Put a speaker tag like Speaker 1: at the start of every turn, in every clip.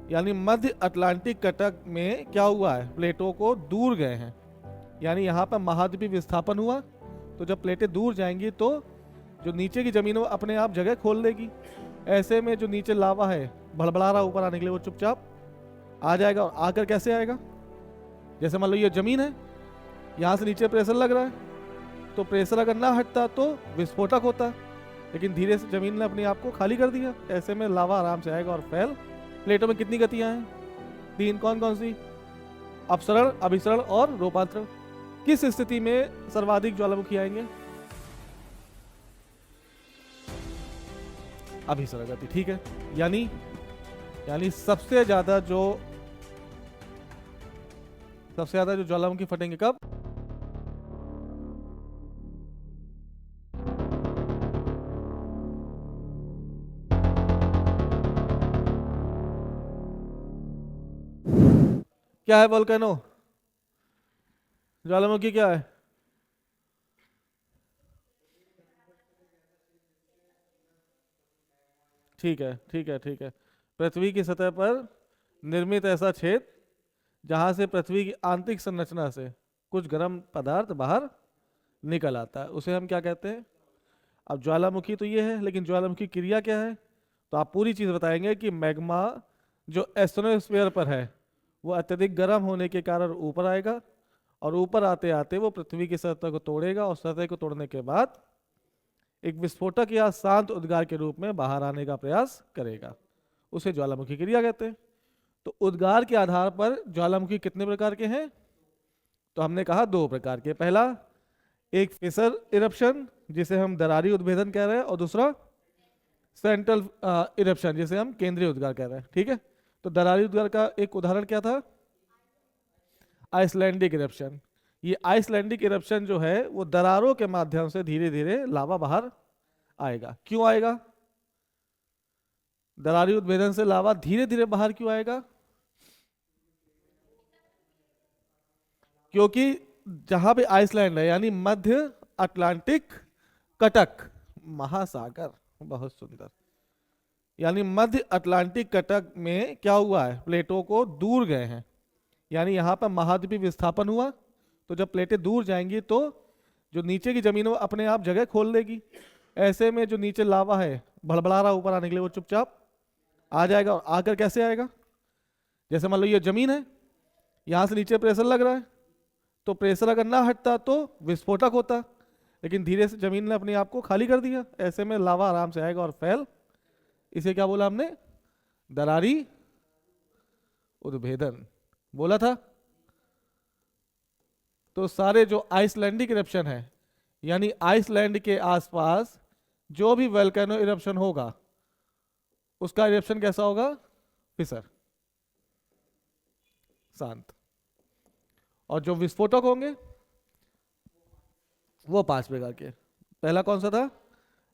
Speaker 1: यानी मध्य अटलांटिक कटक में क्या हुआ है, प्लेटों को दूर गए हैं, यानी यहाँ पर महाद्वीपीय विस्थापन हुआ। तो जब प्लेटें दूर जाएंगी तो जो नीचे की जमीन है वो अपने आप जगह खोल देगी। ऐसे में जो नीचे लावा है भड़बड़ा रहा ऊपर आने के लिए, वो चुपचाप आ जाएगा। और आकर कैसे आएगा, जैसे मान लो ये जमीन है, यहाँ से नीचे प्रेशर लग रहा है, तो प्रेशर अगर ना हटता तो विस्फोटक होता, लेकिन धीरे से जमीन ने अपने आप को खाली कर दिया। ऐसे में लावा आराम से आएगा और फैल। प्लेटों में कितनी गतियां हैं, 3। कौन कौन सी, अपसरण, अभिसरण और रूपांतरण। किस स्थिति में सर्वाधिक ज्वालामुखी आएंगे, अभिसरण गति, ठीक है। यानी सबसे ज्यादा जो ज्वालामुखी फटेंगे कब, क्या है वोल्केनो, ज्वालामुखी क्या है, ठीक है ठीक है ठीक है। पृथ्वी की सतह पर निर्मित ऐसा छेद जहां से पृथ्वी की आंतरिक संरचना से कुछ गर्म पदार्थ बाहर निकल आता है, उसे हम क्या कहते हैं। अब ज्वालामुखी तो ये है, लेकिन ज्वालामुखी क्रिया क्या है, तो आप पूरी चीज बताएंगे कि मैग्मा जो एस्ट्रोनोस्फीयर पर है वो अत्यधिक गर्म होने के कारण ऊपर आएगा, और ऊपर आते आते वो पृथ्वी की सतह को तोड़ेगा, और सतह को तोड़ने के बाद एक विस्फोटक या शांत उद्गार के रूप में बाहर आने का प्रयास करेगा, उसे ज्वालामुखी क्रिया कहते हैं। तो उद्गार के आधार पर ज्वालामुखी कितने प्रकार के हैं, तो हमने कहा 2 प्रकार के। पहला एक फिसर इरप्शन जिसे हम दरारी उद्भेदन कह रहे हैं, और दूसरा सेंट्रल इरप्शन जिसे हम केंद्रीय उद्गार कह रहे हैं, ठीक है। तो दरारी उद्गार का एक उदाहरण क्या था, आइसलैंडिक इरप्शन। ये आइसलैंडिक इरप्शन जो है वो दरारों के माध्यम से धीरे धीरे लावा बाहर आएगा। क्यों आएगा, दरारी उद्भेदन से लावा धीरे धीरे बाहर क्यों आएगा, क्योंकि जहां पे आइसलैंड है यानी मध्य अटलांटिक कटक महासागर, बहुत सुंदर, यानी मध्य अटलांटिक कटक में क्या हुआ है, प्लेटों को दूर गए हैं, यानी यहाँ पर महाद्वीपीय विस्थापन हुआ। तो जब प्लेटें दूर जाएंगी तो जो नीचे की जमीन है वो अपने आप जगह खोल देगी। ऐसे में जो नीचे लावा है भड़बड़ा रहा ऊपर आने के लिए, वो चुपचाप आ जाएगा। और आकर कैसे आएगा, जैसे मान लो ये जमीन है, यहाँ से नीचे प्रेशर लग रहा है, तो प्रेशर अगर ना हटता तो विस्फोटक होता, लेकिन धीरे से जमीन ने अपने आप को खाली कर दिया। ऐसे में लावा आराम से आएगा और फैल। इसे क्या बोला हमने, दरारी उद्भेदन बोला था। तो सारे जो आइसलैंडिक इरप्शन है, यानी आइसलैंड के आसपास जो भी वोल्केनो इरप्शन होगा उसका इरप्शन कैसा होगा, फिसर, शांत। और जो विस्फोटक होंगे वो 5 प्रकार के। पहला कौन सा था,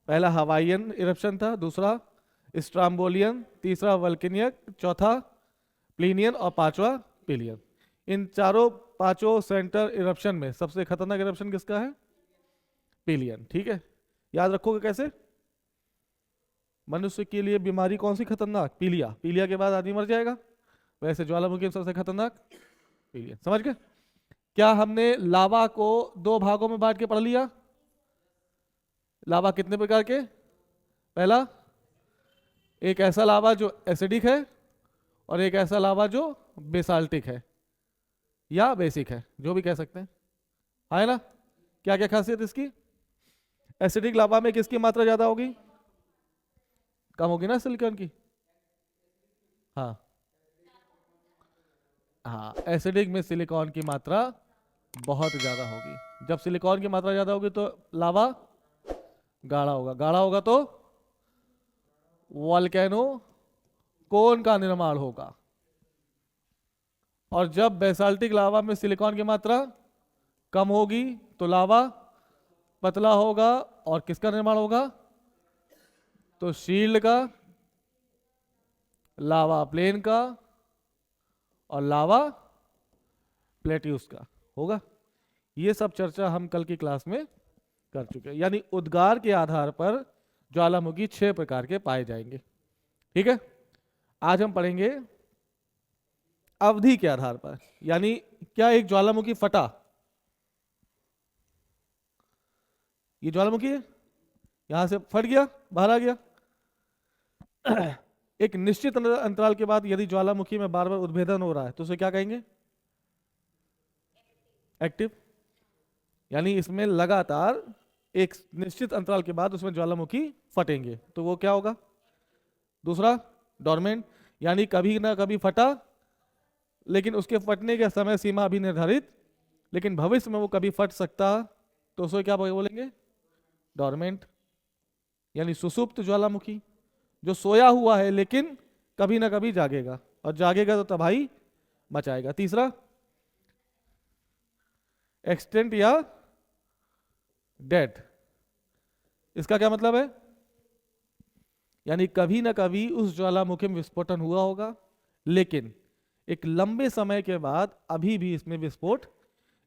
Speaker 1: पहला हवाईयन इरप्शन था, दूसरा स्ट्राम्बोलियन, तीसरा वल्केनियक, चौथा प्लीनियन और पांचवा पिलियन। इन पांचों सेंटर इरप्शन में सबसे खतरनाक इरप्शन किसका है, पिलियन, ठीक है। याद रखोगे कैसे, मनुष्य के लिए बीमारी कौन सी खतरनाक, पीलिया, पीलिया के बाद आदमी मर जाएगा, वैसे ज्वालामुखी सबसे खतरनाक पिलियन। समझ गए, क्या हमने लावा को 2 भागों में बांट के पढ़ लिया। लावा कितने प्रकार के, पहला एक ऐसा लावा जो एसिडिक है, और एक ऐसा लावा जो बेसाल्टिक है या बेसिक है, जो भी कह सकते हैं, है ना। क्या क्या खासियत इसकी, एसिडिक लावा में किसकी मात्रा ज्यादा होगी, कम होगी ना सिलिकॉन की, हाँ हाँ, एसिडिक में सिलिकॉन की मात्रा बहुत ज्यादा होगी। जब सिलिकॉन की मात्रा ज्यादा होगी तो लावा गाढ़ा होगा, गाढ़ा होगा तो वोल्केनो कोन का निर्माण होगा। और जब बेसाल्टिक लावा में सिलिकॉन की मात्रा कम होगी तो लावा पतला होगा, और किसका निर्माण होगा, तो शील्ड का, लावा प्लेन का, और लावा प्लेट्यूस का होगा। ये सब चर्चा हम कल की क्लास में कर चुके हैं। यानी उद्गार के आधार पर ज्वालामुखी 6 प्रकार के पाए जाएंगे, ठीक है। आज हम पढ़ेंगे अवधि के आधार पर, यानी क्या एक ज्वालामुखी फटा, ये ज्वालामुखी है, यहां से फट गया, बाहर आ गया। एक निश्चित अंतराल के बाद यदि ज्वालामुखी में बार बार उद्भेदन हो रहा है तो उसे क्या कहेंगे? एक्टिव। यानी इसमें लगातार एक निश्चित अंतराल के बाद उसमें ज्वालामुखी फटेंगे तो वो क्या होगा? दूसरा डोरमेंट, यानी कभी ना कभी फटा, लेकिन उसके फटने का समय सीमा अभी निर्धारित, लेकिन भविष्य में वो कभी फट सकता, तो उसे क्या बोलेंगे? डोरमेंट। यानी सुसुप्त ज्वालामुखी, जो सोया हुआ है लेकिन कभी ना कभी जागेगा, और जागेगा तो तबाही मचाएगा। तीसरा एक्सटेंट या डेड। इसका क्या मतलब है? यानी कभी ना कभी उस ज्वालामुखी में विस्फोटन हुआ होगा, लेकिन एक लंबे समय के बाद अभी भी इसमें विस्फोट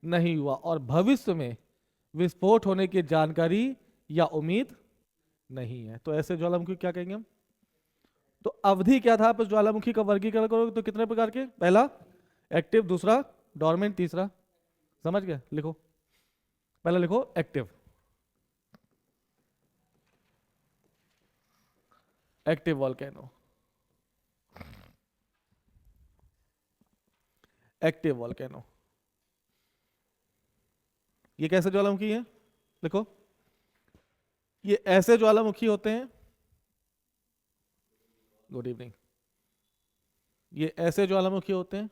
Speaker 1: नहीं हुआ, और भविष्य में विस्फोट होने की जानकारी या उम्मीद नहीं है। तो ऐसे ज्वालामुखी क्या कहेंगे हम? तो अवधि के आधार पर ज्वालामुखी का वर्गीकरण करोगे तो कितने प्रकार के? पहला एक्टिव, दूसरा डोरमेंट, तीसरा, समझ गए? लिखो, पहला लिखो active. Active volcano, active volcano. ये कैसे ज्वालामुखी है? देखो, ये ऐसे ज्वालामुखी होते हैं, गुड इवनिंग, ये ऐसे ज्वालामुखी होते हैं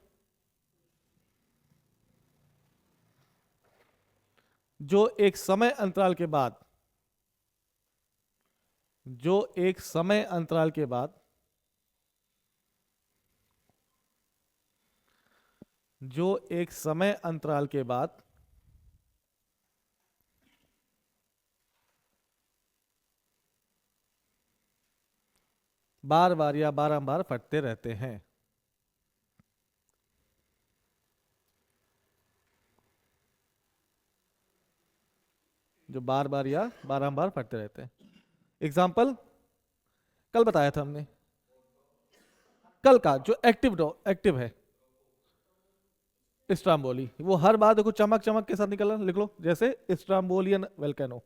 Speaker 1: जो एक समय अंतराल के बाद, जो एक समय अंतराल के बाद, जो एक समय अंतराल के बाद बार बार या बारंबार फटते रहते हैं। जो बार बार या बारंबार फटते रहते हैं। एग्जाम्पल कल बताया था हमने, कल का जो एक्टिव है, स्ट्राम्बोली, वो हर बार देखो चमक चमक के साथ निकल, लिख लो, जैसे स्ट्राम्बोलियन वेल्केनो।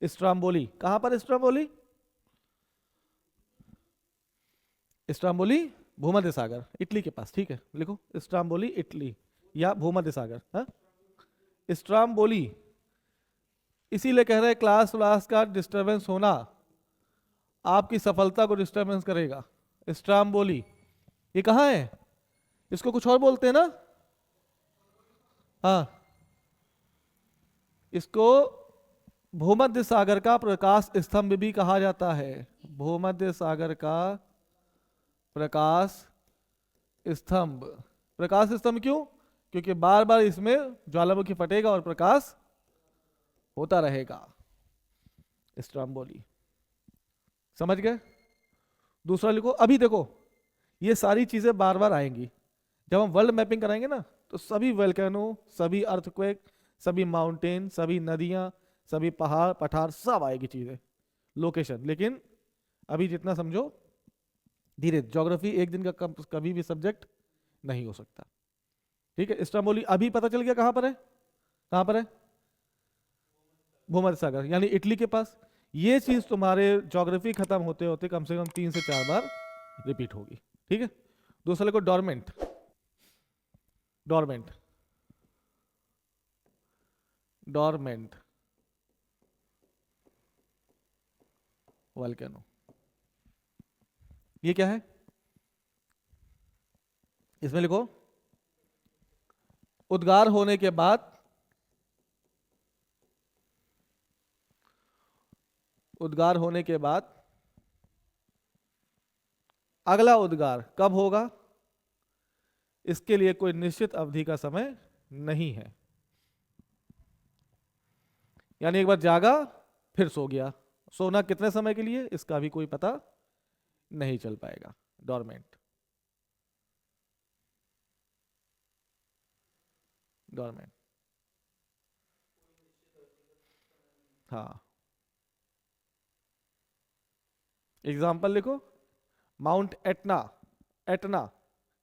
Speaker 1: स्ट्राम्बोली कहां पर? स्ट्राम्बोली, स्ट्राम्बोली भूमध्य सागर, इटली के पास, ठीक है, लिखो स्ट्राम्बोली इटली या भूमध्य सागर। हाँ, स्ट्राम्बोली, इसीलिए कह रहे हैं क्लास व्लास का डिस्टरबेंस होना आपकी सफलता को डिस्टरबेंस करेगा। स्ट्राम्बोली ये कहाँ है? इसको कुछ और बोलते हैं ना? हाँ, इसको भूमध्य सागर का प्रकाश स्तंभ भी कहा जाता है। भूमध्य सागर का प्रकाश स्तंभ। प्रकाश स्तंभ क्यों? क्योंकि बार बार इसमें ज्वालामुखी फटेगा और प्रकाश होता रहेगा। स्ट्राम्बोली, समझ गए? दूसरा लिखो, अभी देखो ये सारी चीजें बार बार आएंगी जब हम वर्ल्ड मैपिंग कराएंगे ना, तो सभी वोल्केनो, सभी अर्थक्वेक, सभी माउंटेन, सभी नदियां, सभी पहाड़ पठार, सब आएगी चीजें, लोकेशन। लेकिन अभी जितना समझो, धीरे, ज्योग्राफी एक दिन का कभी भी सब्जेक्ट नहीं हो सकता। ठीक है, स्ट्राम्बोली अभी पता चल गया कहां पर है? कहां पर है? भूमध्य सागर, यानी इटली के पास। ये चीज तुम्हारे ज्योग्राफी खत्म होते होते कम से कम 3 से 4 बार रिपीट होगी। ठीक है, दूसरा लिखो डोरमेंट। डोरमेंट, डोरमेंट वोल्केनो, ये क्या है? इसमें लिखो उद्गार होने के बाद, उद्गार होने के बाद अगला उद्गार कब होगा, इसके लिए कोई निश्चित अवधि का समय नहीं है। यानी एक बार जागा फिर सो गया, सोना कितने समय के लिए इसका भी कोई पता नहीं चल पाएगा। डोरमेंट, डोरमेंट, हाँ। एग्जाम्पल लिखो, माउंट एटना। एटना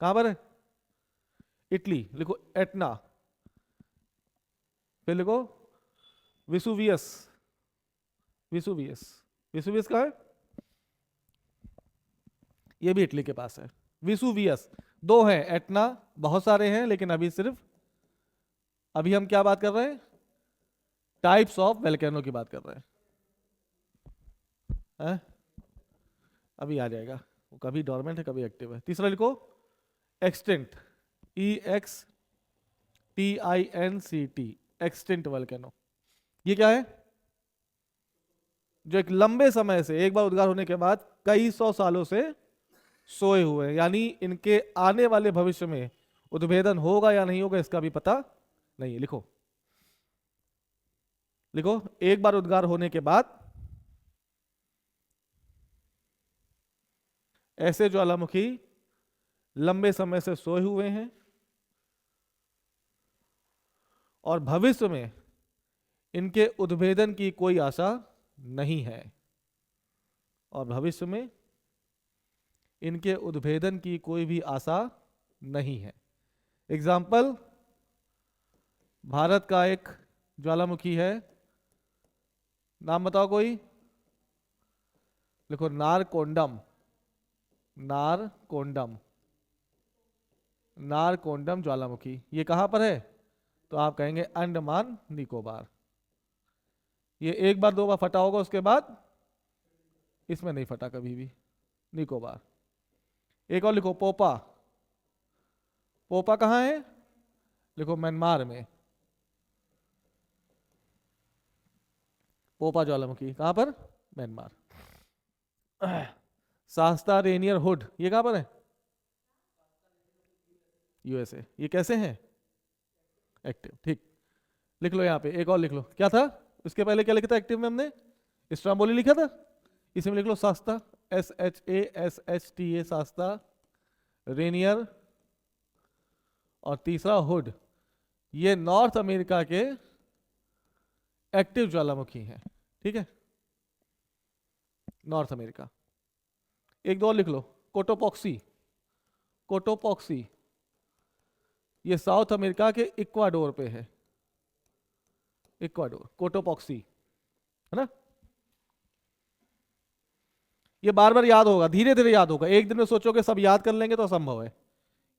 Speaker 1: कहां पर है? इटली, लिखो एटना। फिर लिखो विसुवियस। विसुवियस, विसुवियस कहाँ है? ये भी इटली के पास है। विसुवियस, दो हैं, एटना बहुत सारे हैं, लेकिन अभी हम क्या बात कर रहे हैं? टाइप्स ऑफ वेल्केनो की बात कर रहे हैं। अभी आ जाएगा, वो कभी डोरमेंट है कभी एक्टिव है। तीसरा लिखो एक्सटिंक्ट, EXTINCT, एक्सटिंक्ट वोल्केनो। ये क्या है? जो एक लंबे समय से, एक बार उद्गार होने के बाद कई सौ सालों से सोए हुए हैं, यानी इनके आने वाले भविष्य में उद्भेदन होगा या नहीं होगा इसका भी पता नहीं है। लिखो लिखो, एक बार उद्गार होने के बाद ऐसे ज्वालामुखी लंबे समय से सोए हुए हैं और भविष्य में इनके उद्भेदन की कोई आशा नहीं है। और भविष्य में इनके उद्भेदन की कोई भी आशा नहीं है। एग्जाम्पल, भारत का एक ज्वालामुखी है, नाम बताओ कोई। लिखो नारकोंडम। नारकोंडम, नारकोंडम ज्वालामुखी। ये कहां पर है? तो आप कहेंगे अंडमान निकोबार। ये एक बार दो बार फटा होगा, उसके बाद इसमें नहीं फटा कभी भी, निकोबार। एक और लिखो पोपा। पोपा कहां है? लिखो म्यांमार में। पोपा ज्वालामुखी कहां पर? म्यांमार। शास्ता रेनियर हुड, ये कहां पर है? USA। ये कैसे हैं? एक्टिव। ठीक, लिख लो यहाँ पे। एक और लिख लो, क्या था इसके पहले, क्या लिखा था एक्टिव में हमने? स्ट्राम्बोली लिखा था। इसमें लिख लो शास्ता, SHASHTA, शास्ता रेनियर, और तीसरा हुड। ये नॉर्थ अमेरिका के एक्टिव ज्वालामुखी हैं। ठीक है, नॉर्थ अमेरिका। एक दो और लिख लो, कोटोपॉक्सी। कोटोपॉक्सी ये साउथ अमेरिका के इक्वाडोर पे है। इक्वाडोर, कोटोपॉक्सी, है ना? ये बार बार याद होगा, धीरे धीरे याद होगा। एक दिन में सोचोगे सब याद कर लेंगे तो असंभव है,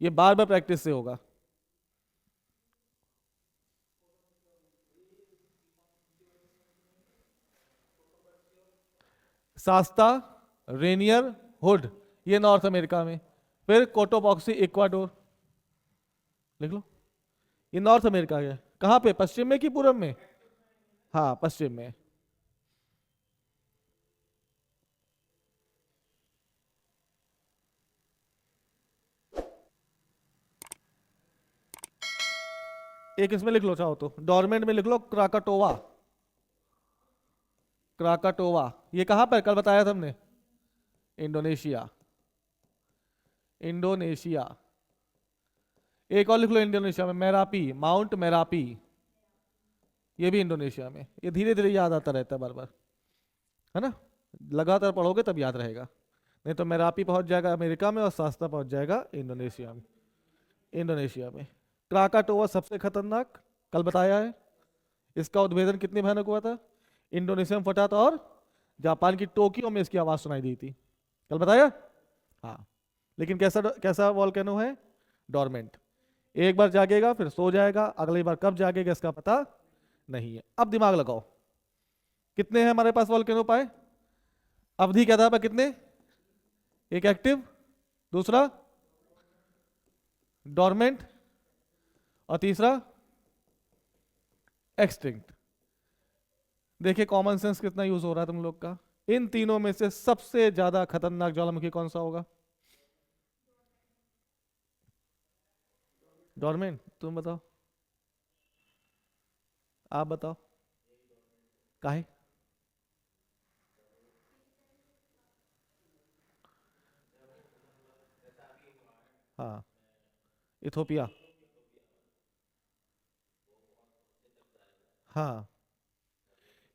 Speaker 1: ये बार बार प्रैक्टिस से होगा। शास्ता रेनियर हुड ये नॉर्थ अमेरिका में, फिर कोटोपॉक्सी इक्वाडोर। लिख लो, ये नॉर्थ अमेरिका है। कहां पे? पश्चिम में कि पूर्व में? हाँ, पश्चिम में। एक इसमें लिख लो चाहो तो, डॉर्मेंट में लिख लो क्राकाटोवा। क्राकाटोवा ये कहां पर? कल बताया था हमने, इंडोनेशिया। इंडोनेशिया। एक और लिख लो इंडोनेशिया में, मेरापी, माउंट मेरापी, ये भी इंडोनेशिया में। ये धीरे धीरे याद आता रहता है बार बार, है ना? लगातार पढ़ोगे तब याद रहेगा, नहीं तो मेरापी पहुंच जाएगा अमेरिका में और शास्ता पहुंच जाएगा इंडोनेशिया में। इंडोनेशिया में क्राकाटोवा सबसे खतरनाक, कल बताया है। इसका उद्भेदन कितनी भयानक हुआ था? इंडोनेशिया में फटा था और जापान की टोक्यो में इसकी आवाज सुनाई दी थी, कल बताया। हाँ, लेकिन कैसा कैसा वॉल्केनो है? डोरमेंट। एक बार जागेगा फिर सो जाएगा, अगली बार कब जागेगा इसका पता नहीं है। अब दिमाग लगाओ, कितने हैं हमारे पास वॉल्केनो पाए? अवधि क्या था? कितने? एक एक्टिव, दूसरा डोरमेंट, और तीसरा एक्सटिंक्ट। देखिए कॉमन सेंस कितना यूज हो रहा है तुम लोग का। इन तीनों में से सबसे ज्यादा खतरनाक ज्वालामुखी कौन सा होगा? डोरमेंट। तुम बताओ, आप बताओ। काहे? हाँ, इथोपिया। हाँ,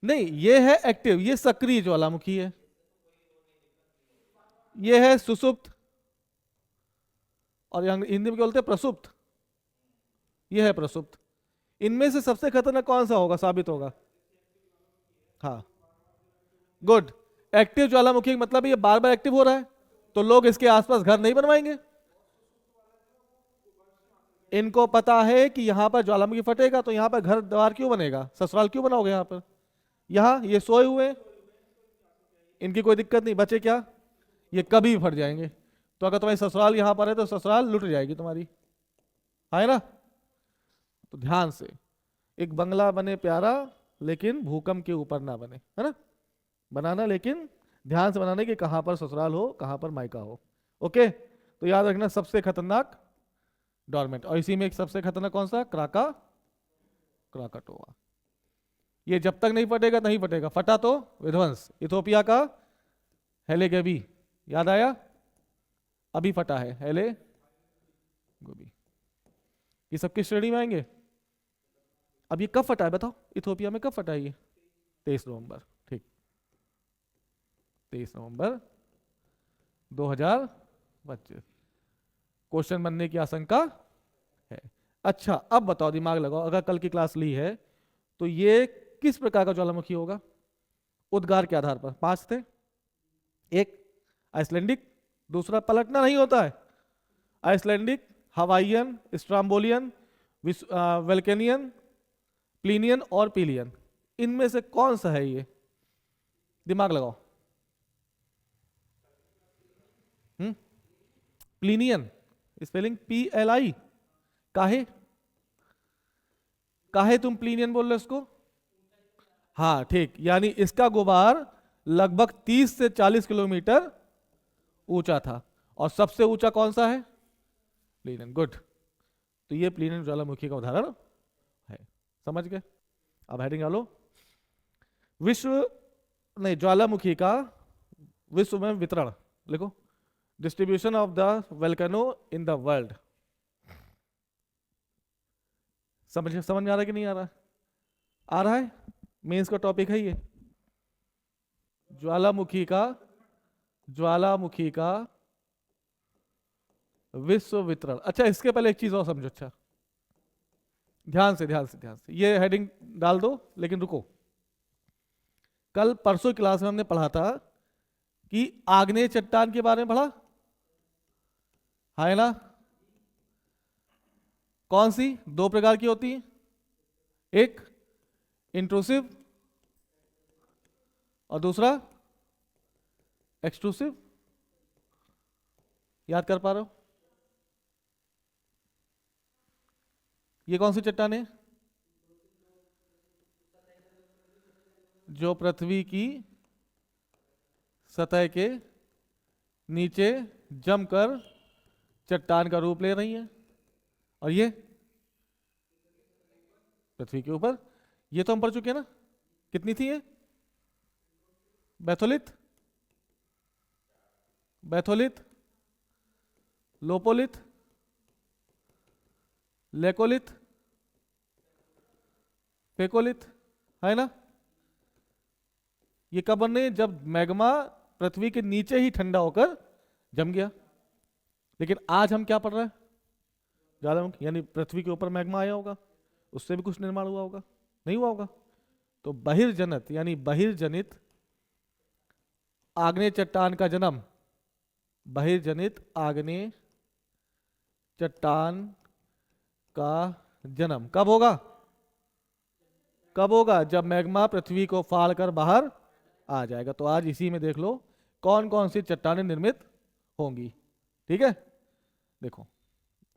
Speaker 1: नहीं ये है एक्टिव, ये सक्रिय ज्वालामुखी है। ये है सुसुप्त, और हिंदी में क्या बोलते हैं? प्रसुप्त। ये है प्रसुप्त। इनमें से सबसे खतरनाक कौन सा होगा, साबित होगा? हाँ, गुड। एक्टिव ज्वालामुखी का मतलब ये बार बार एक्टिव हो रहा है, तो लोग इसके आसपास घर नहीं बनवाएंगे। इनको पता है कि यहां पर ज्वालामुखी फटेगा तो यहां पर घर द्वार क्यों बनेगा, ससुराल क्यों बनाओगे यहां पर? यहां ये सोए हुए हैं, इनकी कोई दिक्कत नहीं, बचे क्या, ये कभी भी फट जाएंगे। तो अगर तुम्हारी ससुराल यहां पर है तो ससुराल लुट जाएगी तुम्हारी, है ना? तो ध्यान से, एक बंगला बने प्यारा लेकिन भूकंप के ऊपर ना बने, है ना? बनाना लेकिन ध्यान से बनाना कि कहां पर ससुराल हो कहां पर मायका हो। ओके, तो याद रखना सबसे खतरनाक डॉर्मेंट। और इसी में एक सबसे खतरनाक कौन सा, क्राकाटोआ। ये जब तक नहीं फटेगा नहीं फटेगा, फटा तो विध्वंस। इथोपिया का हेले गेबी, याद आया? अभी फटा है हेले गोबी। ये सबकी श्रेणी में आएंगे। अब ये कब फटा है बताओ, इथोपिया में कब फटा है ये? 23 नवंबर, ठीक, 23 नवंबर 2025। क्वेश्चन बनने की आशंका है। अच्छा, अब बताओ, दिमाग लगाओ, अगर कल की क्लास ली है तो ये किस प्रकार का ज्वालामुखी होगा? उद्गार के आधार पर 5 थे। एक आइसलैंडिक, दूसरा पलटना नहीं होता है, आइसलैंडिक, हवाइयन, स्ट्राम्बोलियन, वेल्केनियन, प्लीनियन और पीलियन। इनमें से कौन सा है ये? दिमाग लगाओ। Plinian, spelling PLI। काहे काहे तुम प्लीनियन बोल रहे हो इसको? हाँ ठीक, यानी इसका गुबार लगभग 30 से 40 किलोमीटर ऊंचा था। और सबसे ऊंचा कौन सा है? Plinian, good. तो ये प्लीनियन ज्वालामुखी का उदाहरण है, समझ गए? अब हेडिंग डालो, विश्व नहीं ज्वालामुखी का विश्व में वितरण लिखो, distribution of the volcano in the world. समझ में आ रहा है कि नहीं आ रहा? आ रहा है, मेंस का टॉपिक है ये, ज्वालामुखी का विश्व वितरण। अच्छा, इसके पहले एक चीज और समझो, अच्छा ध्यान से ये हेडिंग डाल दो, लेकिन रुको। कल परसों क्लास में हमने पढ़ा था कि आग्नेय चट्टान के बारे में पढ़ा है ना? कौन सी? 2 प्रकार की होती है, एक इंट्रूसिव और दूसरा एक्सट्रूसिव। याद कर पा रहे हो? ये कौन सी चट्टान है? जो पृथ्वी की सतह के नीचे जमकर चट्टान का रूप ले रही है, और ये पृथ्वी के ऊपर। ये तो हम पढ़ चुके हैं ना, कितनी थी ये? बैथोलिथ, लोपोलिथ, लेकोलिथ, फेकोलिथ, है ना? ये कब बन रही है? जब मैग्मा पृथ्वी के नीचे ही ठंडा होकर जम गया। लेकिन आज हम क्या पढ़ रहे हैं? ज्वालामुखी, यानी पृथ्वी के ऊपर मैग्मा आया होगा, उससे भी कुछ निर्माण हुआ होगा, नहीं हुआ होगा? तो बहिर्जनित यानी बहिर्जनित आग्नेय चट्टान का जन्म, बहिर्जनित आग्नेय चट्टान का जन्म कब होगा? जब मैग्मा पृथ्वी को फाड़ कर बाहर आ जाएगा। तो आज इसी में देख लो कौन कौन सी चट्टानें निर्मित होंगी, ठीक है? देखो,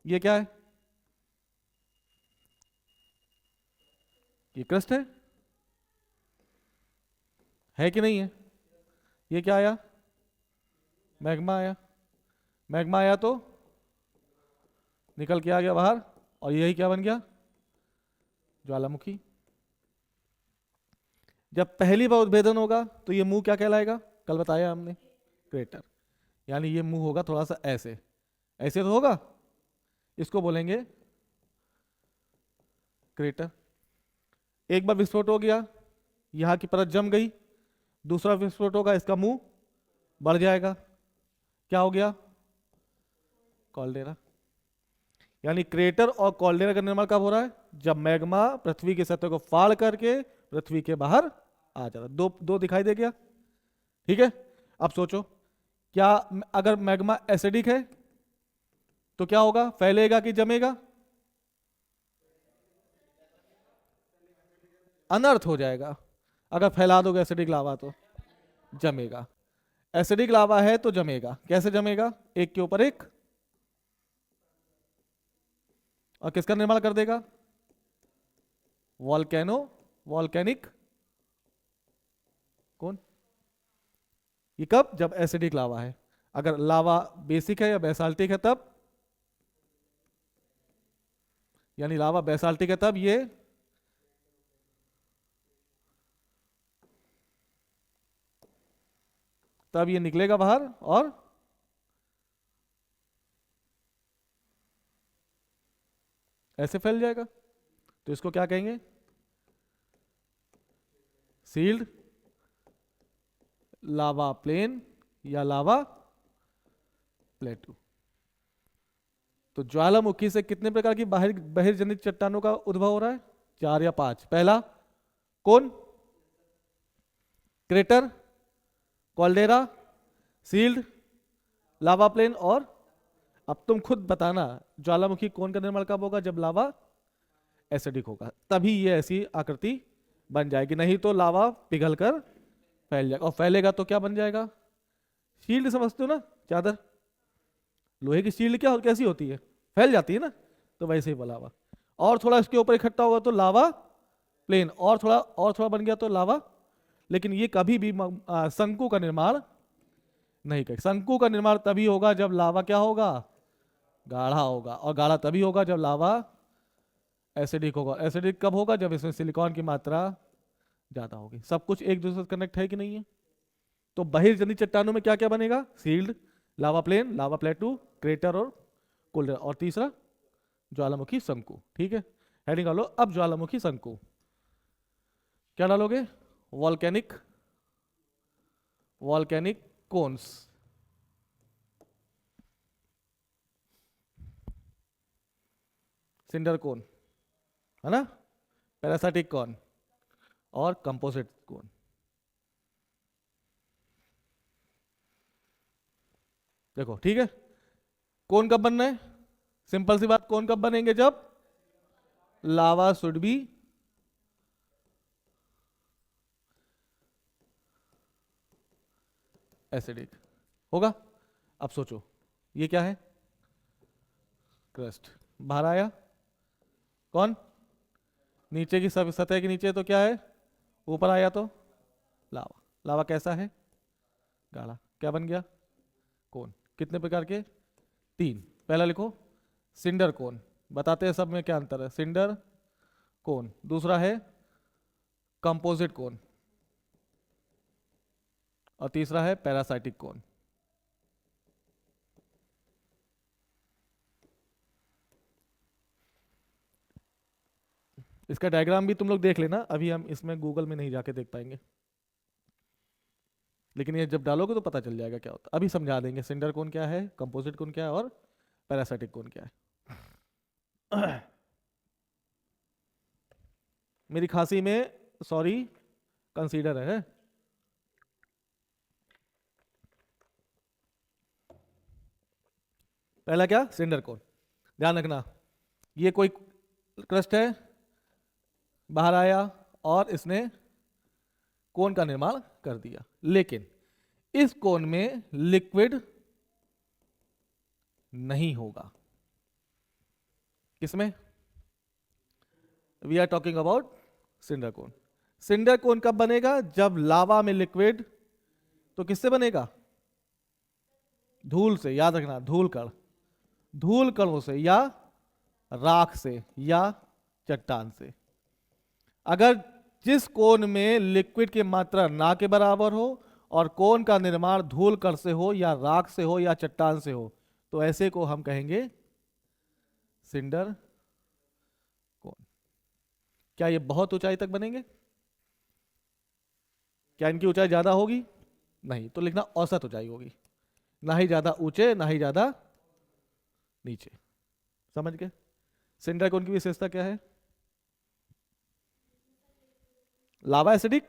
Speaker 1: ये क्या है? ये क्रस्ट है कि नहीं है? ये क्या आया? मैग्मा आया तो निकल के आ गया बाहर, और यही क्या बन गया? ज्वालामुखी। जब पहली बार उद्भेदन होगा तो ये मुंह क्या कहलाएगा? कल बताया हमने, क्रेटर। यानी ये मुंह होगा थोड़ा सा ऐसे तो होगा, इसको बोलेंगे क्रेटर। एक बार विस्फोट हो गया, यहां की परत जम गई, दूसरा विस्फोट होगा, इसका मुंह बढ़ जाएगा, क्या हो गया? कॉल्डेरा। यानी क्रेटर और कॉल्डेरा का निर्माण कब हो रहा है? जब मैग्मा पृथ्वी की सतह को फाड़ करके पृथ्वी के बाहर आ जाता है। दो दो दिखाई दे गया, ठीक है। अब सोचो, क्या अगर मैग्मा एसिडिक है तो क्या होगा? फैलेगा कि जमेगा? अनर्थ हो जाएगा। अगर फैला दोगे एसिडिक लावा तो जमेगा। एसिडिक लावा है तो जमेगा। कैसे जमेगा? एक के ऊपर एक, और किसका निर्माण कर देगा? वॉल्केनो, वॉल्केनिक कौन? ये कब? जब एसिडिक लावा है। अगर लावा बेसिक है या बेसाल्टिक है तब, यानी लावा बेसाल्टिक है तब ये निकलेगा बाहर और ऐसे फैल जाएगा। तो इसको क्या कहेंगे? सील्ड लावा प्लेन या लावा प्लेटू। तो ज्वालामुखी से कितने प्रकार की बहिर्जनित चट्टानों का उद्भव हो रहा है? 4 या 5। पहला कौन? क्रेटर, कॉल्डेरा, सील्ड, लावा प्लेन। और अब तुम खुद बताना ज्वालामुखी कौन का निर्माण कब होगा? जब लावा एसिडिक होगा, तभी ये ऐसी आकृति बन जाएगी। नहीं तो लावा पिघलकर फैल जाएगा, और फैलेगा तो क्या बन जाएगा? शील्ड समझते हो ना, चादर। लोहे की शील्ड क्या कैसी होती है? फैल जाती है ना, तो वैसे ही लावा। और थोड़ा इसके ऊपर इकट्ठा होगा तो लावा प्लेन, और थोड़ा बन गया तो लावा। लेकिन ये कभी भी शंकु का निर्माण नहीं करेगा। शंकु का निर्माण तभी होगा जब लावा क्या होगा? गाढ़ा होगा। और गाढ़ा तभी होगा जब लावा एसिडिक होगा। एसिडिक कब होगा? जब इसमें सिलिकॉन की मात्रा ज्यादा होगी। सब कुछ एक दूसरे से कनेक्ट है कि नहीं है? तो बहिर्जनित चट्टानों में क्या क्या बनेगा? सील्ड, लावा प्लेन, लावा प्लेटू, क्रेटर और कोल्डर। और तीसरा ज्वालामुखी शंकु। ठीक है, हेडिंग डालो अब ज्वालामुखी शंकु। क्या डालोगे? Volcanic, volcanic cones, cinder cone है ना, पैरासाइटिक कोन और कंपोजिट कोन। देखो ठीक है, कोन कब बनना है? सिंपल सी बात, कोन कब बनेंगे? जब लावा शुड बी एसिडिक होगा। अब सोचो, ये क्या है? क्रस्ट। बाहर आया कौन? नीचे की सब सतह के नीचे तो क्या है? ऊपर आया तो लावा। लावा कैसा है? गाढ़ा। क्या बन गया? कोन। कितने प्रकार के? 3। पहला लिखो सिंडर कोन। बताते हैं सब में क्या अंतर है। Cinder cone. दूसरा है कंपोजिट कोन, और तीसरा है पैरासाइटिक कोन। इसका डायग्राम भी तुम लोग देख लेना, अभी हम इसमें गूगल में नहीं जाके देख पाएंगे, लेकिन ये जब डालोगे तो पता चल जाएगा क्या होता है। अभी समझा देंगे सिंडर कोन क्या है, कंपोजिट कोन क्या है और पैरासाइटिक कोन क्या है। मेरी खांसी में सॉरी कंसीडर है। पहला क्या? Cinder cone. ध्यान रखना, ये कोई क्रस्ट है, बाहर आया और इसने कोन का निर्माण कर दिया, लेकिन इस कोन में लिक्विड नहीं होगा। किसमें? We are talking about cinder cone. Cinder cone कब बनेगा? जब लावा में लिक्विड, तो किससे बनेगा? धूल से। याद रखना, धूल कण, धूल कणों से या राख से या चट्टान से। अगर जिस कोन में लिक्विड की मात्रा ना के बराबर हो और कोन का निर्माण धूल कण से हो या राख से हो या चट्टान से हो, तो ऐसे को हम कहेंगे सिंडर कोन। क्या ये बहुत ऊंचाई तक बनेंगे? क्या इनकी ऊंचाई ज्यादा होगी? नहीं, तो लिखना औसत ऊंचाई होगी, ना ही ज्यादा ऊंचे ना ही ज्यादा नीचे। समझ गए? सिंडर कोन की विशेषता क्या है? लावा एसिडिक,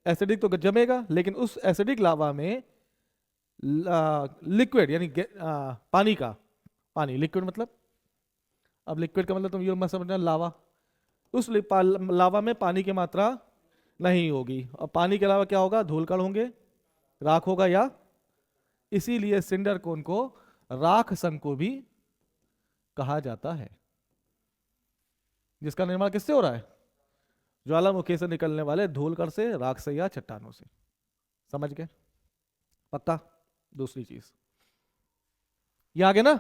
Speaker 1: एसिडिक तो जमेगा, लेकिन उस एसिडिक लावा में लिक्विड यानी पानी का, पानी लिक्विड मतलब, अब लिक्विड का मतलब तुम ये मत समझना, लावा, उस लावा में पानी की मात्रा नहीं होगी, और पानी के अलावा क्या होगा? धूल कण होंगे, राख होगा, या इसीलिए सिंडर कोन को राख शंकु भी कहा जाता है, जिसका निर्माण किससे हो रहा है? ज्वालामुखी से निकलने वाले धूल कण से, राख से या चट्टानों से। समझ गए? पक्का? दूसरी चीज ये आगे ना,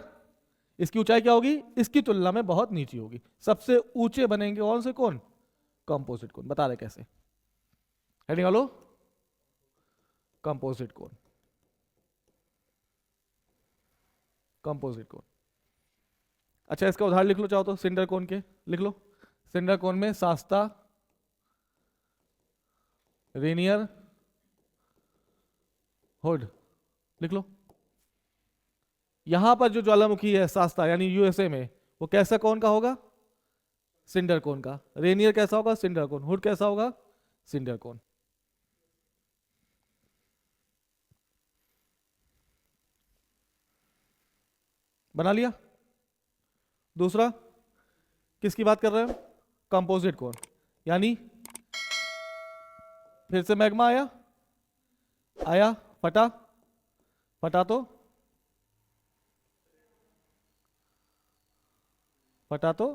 Speaker 1: इसकी ऊंचाई क्या होगी? इसकी तुलना में बहुत नीची होगी। सबसे ऊंचे बनेंगे कौन से कोन? कंपोजिट कोन। बता रहे कैसे? हेडिंग वालो, कंपोजिट कोन, कंपोजिट कोन। अच्छा, इसका उदाहरण लिख लो चाहो तो, सिंडर कोन के लिख लो। सिंडर कोन में शास्ता, रेनियर, हुड लिख लो। यहां पर जो ज्वालामुखी है शास्ता यानी यूएसए में, वो कैसा कोन का होगा? सिंडर कोन का। रेनियर कैसा होगा? सिंडर कोन। हुड कैसा होगा? Cinder cone. बना लिया? दूसरा किसकी बात कर रहे हैं? कंपोजिट कोन, यानी फिर से मैग्मा आया, आया, फटा, फटा तो, फटा तो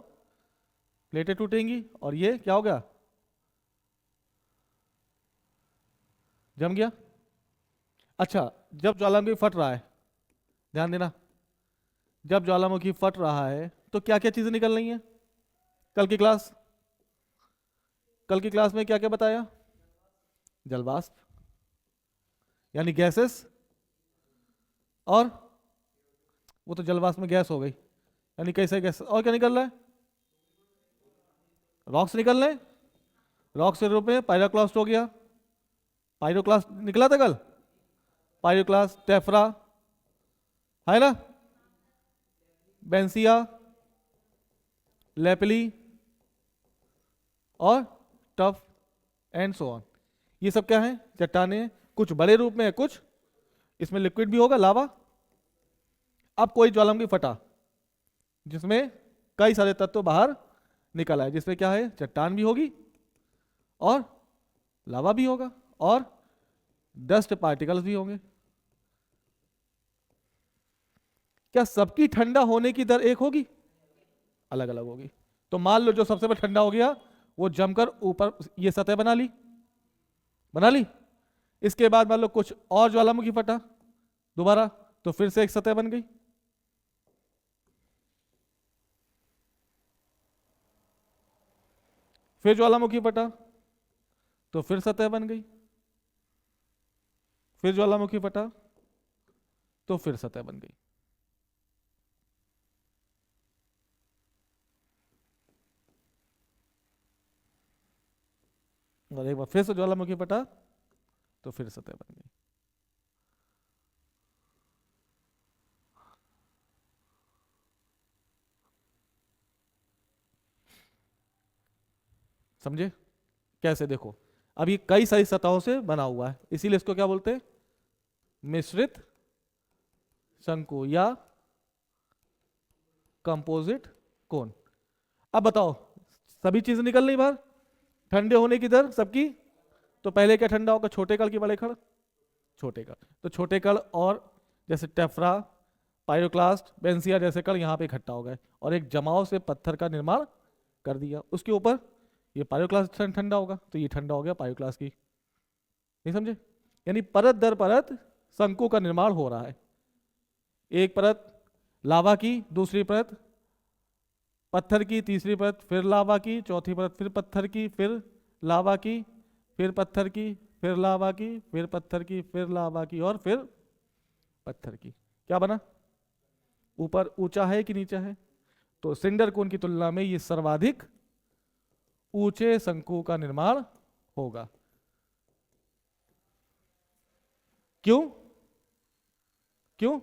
Speaker 1: प्लेटें टूटेंगी, और ये क्या हो गया? जम गया। अच्छा, जब ज्वालामुखी फट रहा है, ध्यान देना, जब ज्वालामुखी फट रहा है तो क्या क्या चीजें निकल रही हैं? कल की क्लास, कल की क्लास में क्या क्या बताया? जलवाष्प यानी गैसेस, और वो तो जलवाष्प में गैस हो गई, यानी कैसे गैस, और क्या निकल रहा है? रॉक्स निकल रहे हैं, रॉक्स के रूप में पायरोक्लास्ट हो गया, पायरोक्लास्ट निकला था कल, पायरोक्लास्ट, टेफ्रा है ना, बेंसिया, लेपली और टफ एंड सो ऑन। ये सब क्या है? चट्टाने, कुछ बड़े रूप में है, कुछ इसमें लिक्विड भी होगा, लावा। अब कोई ज्वालामुखी फटा जिसमें कई सारे तत्व बाहर निकल आए, जिसमें क्या है? चट्टान भी होगी और लावा भी होगा और डस्ट पार्टिकल्स भी होंगे। क्या सबकी ठंडा होने की दर एक होगी? अलग अलग होगी। तो मान लो जो सबसे पहले ठंडा हो गया वो जमकर ऊपर ये सतह बना ली, बना ली। इसके बाद मान लो कुछ और ज्वालामुखी फटा दोबारा, तो फिर से एक सतह बन गई। फिर ज्वालामुखी फटा तो फिर सतह बन गई, फिर ज्वालामुखी फटा तो फिर सतह बन गई। और एक बार फिर से ज्वालामुखी फटा तो फिर सतह बन गई। समझे कैसे? देखो, अब ये कई सारी सतहों से बना हुआ है, इसीलिए इसको क्या बोलते हैं? मिश्रित शंकु या कंपोजिट कोन। अब बताओ, सभी चीजें निकल रही बाहर, ठंडे होने की दर सबकी, तो पहले क्या ठंडा होगा? छोटे कण की बड़े कण? छोटे कण। तो छोटे कण और जैसे टेफ्रा, पायरोक्लास्ट, बेंसिया जैसे कण यहाँ पे इकट्ठा हो गए और एक जमाव से पत्थर का निर्माण कर दिया। उसके ऊपर ये पायरोक्लास्ट ठंडा होगा, तो ये ठंडा हो गया पायरोक्लास्ट की। नहीं समझे? यानी परत दर परत शंकु का निर्माण हो रहा है। एक परत लावा की, दूसरी परत पत्थर की, तीसरी परत फिर लावा की, चौथी परत फिर पत्थर की, फिर लावा की, फिर पत्थर की, फिर लावा की, फिर पत्थर की, फिर लावा की और फिर पत्थर की। क्या बना? ऊपर ऊंचा है कि नीचा है? तो सिंडर कोन की तुलना में ये सर्वाधिक ऊंचे शंकु का निर्माण होगा। क्यों? क्यों?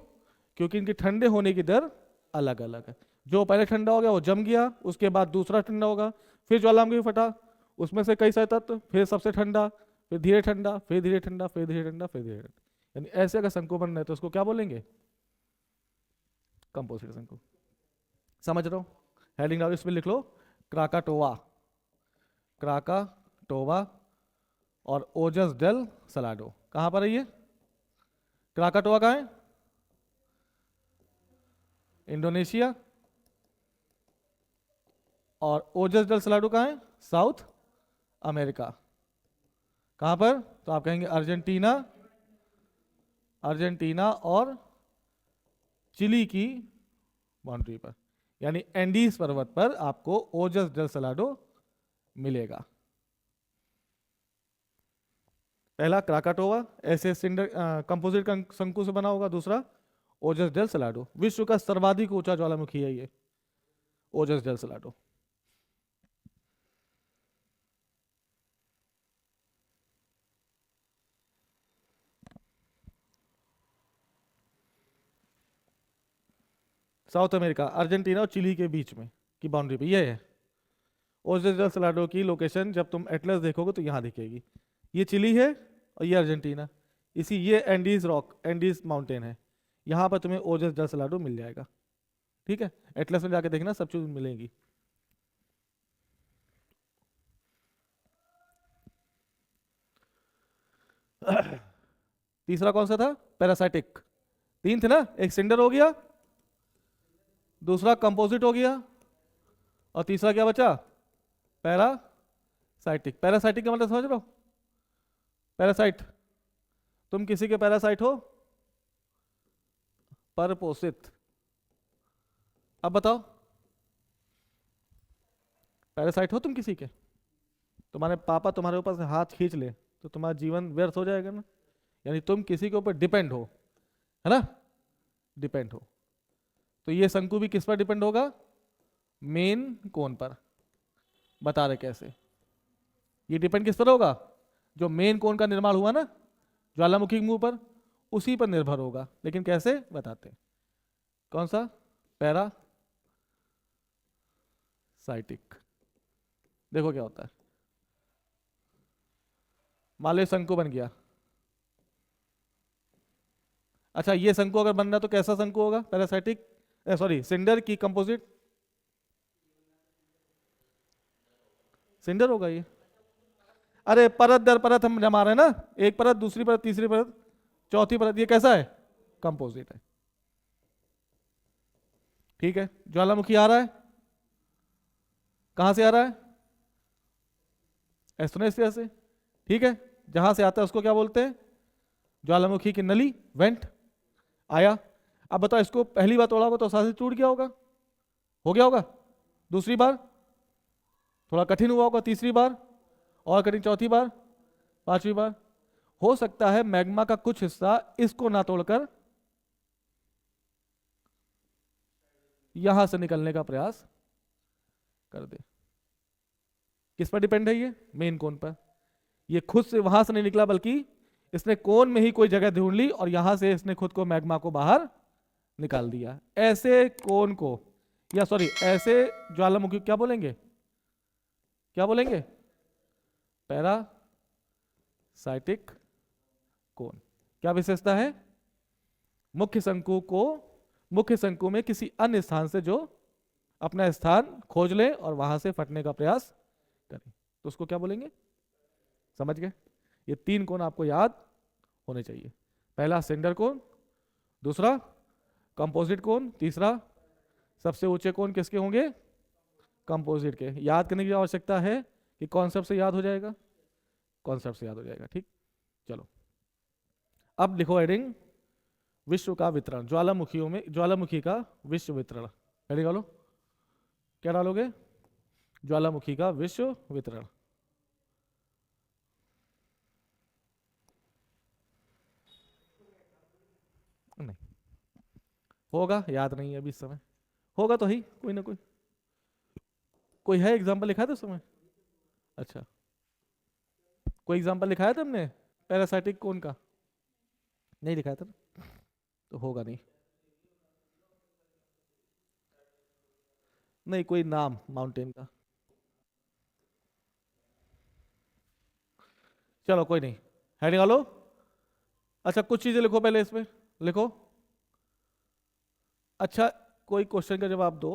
Speaker 1: क्योंकि इनके ठंडे होने की दर अलग अलग है। जो पहले ठंडा हो गया वो जम गया, उसके बाद दूसरा ठंडा होगा, फिर ज्वालामुखी फटा, उसमें से कई सारे तत्व, फिर सबसे ठंडा, फिर धीरे ठंडा, फिर धीरे ठंडा, फिर धीरे ठंडा, फिर धीरे ठंडा। यानी ऐसे अगर शंकु बन रहे हैं तो उसको क्या बोलेंगे? कंपोजिट शंकु। समझ रहे हो? हेडिंग डालो, इसमें लिख लो क्राकाटोवा, क्राकाटोवा और ओजस डेल सलाडो। कहां पर है ये? क्राकाटोवा कहां है? इंडोनेशिया। और ओजस डेल सलाडो कहां है? South America. कहां पर? तो आप कहेंगे अर्जेंटीना, अर्जेंटीना और चिली की बाउंड्री पर, यानी एंडीज पर्वत पर आपको ओजस डेल सलाडो मिलेगा। पहला क्राकाटोवा ऐसे सिंडर कंपोजिट शंकु से बना होगा, दूसरा ओजस डेल सलाडो। विश्व का सर्वाधिक ऊंचा ज्वालामुखी है ये Ojos del Salado. South America, Argentina और चिली के बीच में की बाउंड्री पे ये है ओजस डेल सलाडो की लोकेशन। जब तुम एटलस देखोगे तो यहाँ दिखेगी। ये चिली है और ये अर्जेंटीना, इसी ये एंडीज रॉक, एंडीज माउंटेन है, यहाँ पर तुम्हें ओजस डेल सलाडो मिल जाएगा। ठीक है, एटलस में जाके देखना, सब चीज मिलेगी। तीसरा कौन सा था? पैरासाइटिक। तीन थे ना, एक सिंडर हो गया, दूसरा कंपोजिट हो गया, और तीसरा क्या बचा? पैरासाइटिक। पैरासाइटिक का मतलब समझ लो, पैरासाइट, तुम किसी के पैरासाइट हो? परपोषित। अब बताओ, पैरासाइट हो तुम किसी के? तुम्हारे पापा तुम्हारे ऊपर से हाथ खींच ले तो तुम्हारा जीवन व्यर्थ हो जाएगा ना। यानी तुम किसी के ऊपर डिपेंड हो, है ना, डिपेंड हो। तो ये शंकु भी किस पर डिपेंड होगा? मेन कोन पर। बता रहे कैसे? ये डिपेंड किस पर होगा? जो मेन कोन का निर्माण हुआ ना ज्वालामुखी के मुंह पर, उसी पर निर्भर होगा। लेकिन कैसे बताते हैं। कौन सा? पैरासाइटिक। देखो क्या होता है। मान लो शंकु बन गया। अच्छा, ये शंकु अगर बन रहा तो कैसा शंकु होगा? पैरासाइटिक, सॉरी सिंडर की कंपोजिट सिंडर होगा ये। अरे परत दर परत हम जमा रहे हैं ना, एक परत, दूसरी परत, तीसरी परत, चौथी परत, ये कैसा है? कंपोजिट है। ठीक है, ज्वालामुखी आ रहा है, कहां से आ रहा है? एस्टोनेसिया से। ठीक है, जहां से आता है उसको क्या बोलते हैं? ज्वालामुखी की नली, वेंट। आया, अब बताओ, इसको पहली बार तोड़ा होगा तो आसानी से टूट गया होगा, हो गया होगा। दूसरी बार थोड़ा कठिन हुआ होगा, तीसरी बार और कठिन, चौथी बार, पांचवी बार। हो सकता है मैग्मा का कुछ हिस्सा इसको ना तोड़कर यहां से निकलने का प्रयास कर दे। किस पर डिपेंड है ये? मेन कोन पर। ये खुद से वहां से नहीं निकला, बल्कि इसने कोन में ही कोई जगह ढूंढ ली और यहां से इसने खुद को मैग्मा को बाहर निकाल दिया। ऐसे कोन को, या सॉरी ऐसे ज्वालामुखी क्या बोलेंगे? क्या बोलेंगे? पैरासाइटिक कोन। क्या विशेषता है? मुख्य शंकु को, मुख्य शंकु में किसी अन्य स्थान से जो अपना स्थान खोज ले और वहां से फटने का प्रयास करे, तो उसको क्या बोलेंगे? समझ गए? ये तीन कोण आपको याद होने चाहिए। पहला सिंडर कोण, दूसरा कंपोजिट कोण, तीसरा सबसे ऊंचे कोण किसके होंगे? कंपोजिट के। याद करने की आवश्यकता है कि कॉन्सेप्ट से याद हो जाएगा, कॉन्सेप्ट से याद हो जाएगा। ठीक, चलो अब लिखो हेडिंग विश्व का वितरण, ज्वालामुखियों में ज्वालामुखी का विश्व वितरण। हेडिंग डालो, क्या डालोगे? ज्वालामुखी का विश्व वितरण। नहीं होगा, याद नहीं है अभी इस समय, होगा तो ही कोई ना कोई। कोई है एग्जाम्पल लिखा था उस समय? अच्छा, कोई एग्जाम्पल लिखाया था हमने पैरासाइटिक कोन का? नहीं लिखाया था ना, तो होगा नहीं। नहीं, कोई नाम माउंटेन का। चलो कोई नहीं, है निकालो। अच्छा कुछ चीजें लिखो पहले इसमें, लिखो। अच्छा, कोई क्वेश्चन का जवाब दो।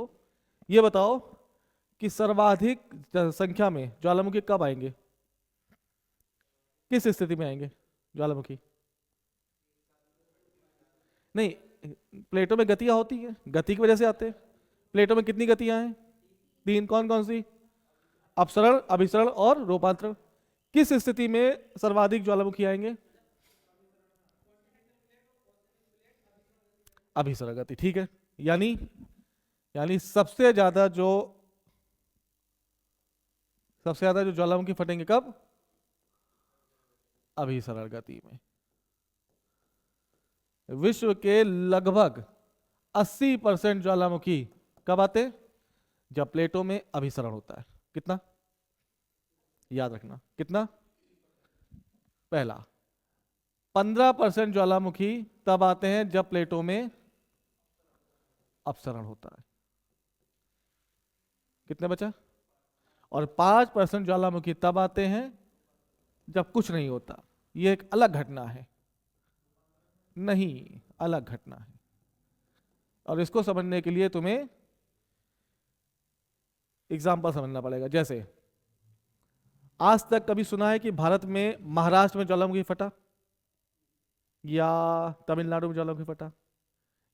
Speaker 1: ये बताओ कि सर्वाधिक संख्या में ज्वालामुखी कब आएंगे, किस स्थिति में आएंगे ज्वालामुखी? नहीं, प्लेटों में गतियां होती हैं, गति की वजह से आते हैं। प्लेटों में कितनी गतियां हैं? तीन, कौन कौन सी? अपसरण, अभिसरण और रूपांतरण। किस स्थिति में सर्वाधिक ज्वालामुखी आएंगे? अभिसरण गति, ठीक है। यानी यानी सबसे ज्यादा जो ज्वालामुखी फटेंगे कब? अभिसरण गति में। विश्व के लगभग 80% ज्वालामुखी कब आते हैं? जब प्लेटों में अभिसरण होता है। कितना? याद रखना, कितना? पहला। 15% ज्वालामुखी तब आते हैं जब प्लेटों में अपसरण होता है। कितने बचा? और 5% ज्वालामुखी तब आते हैं जब कुछ नहीं होता। यह एक अलग घटना है। नहीं, अलग घटना है। और इसको समझने के लिए तुम्हें एग्जाम्पल समझना पड़ेगा। जैसे आज तक कभी सुना है कि भारत में महाराष्ट्र में ज्वालामुखी फटा, या तमिलनाडु में ज्वालामुखी फटा,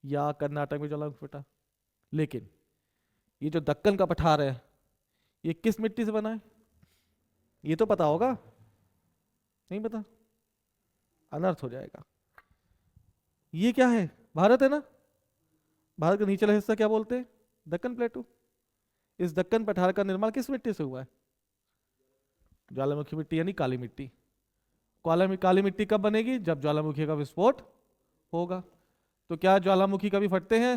Speaker 1: या कर्नाटक में ज्वालामुखी फटा? लेकिन ये जो दक्कन का पठार है, ये किस मिट्टी से बना है? ये तो पता होगा। नहीं पता? अनर्थ हो जाएगा। ये क्या है? भारत है ना? भारत का निचला हिस्सा क्या बोलते हैं? दक्कन प्लेटू। इस दक्कन पठार का निर्माण किस मिट्टी से हुआ है? ज्वालामुखी मिट्टी, यानी काली मिट्टी। काली मिट्टी कब बनेगी? जब ज्वालामुखी का विस्फोट होगा। तो क्या ज्वालामुखी कभी फटते हैं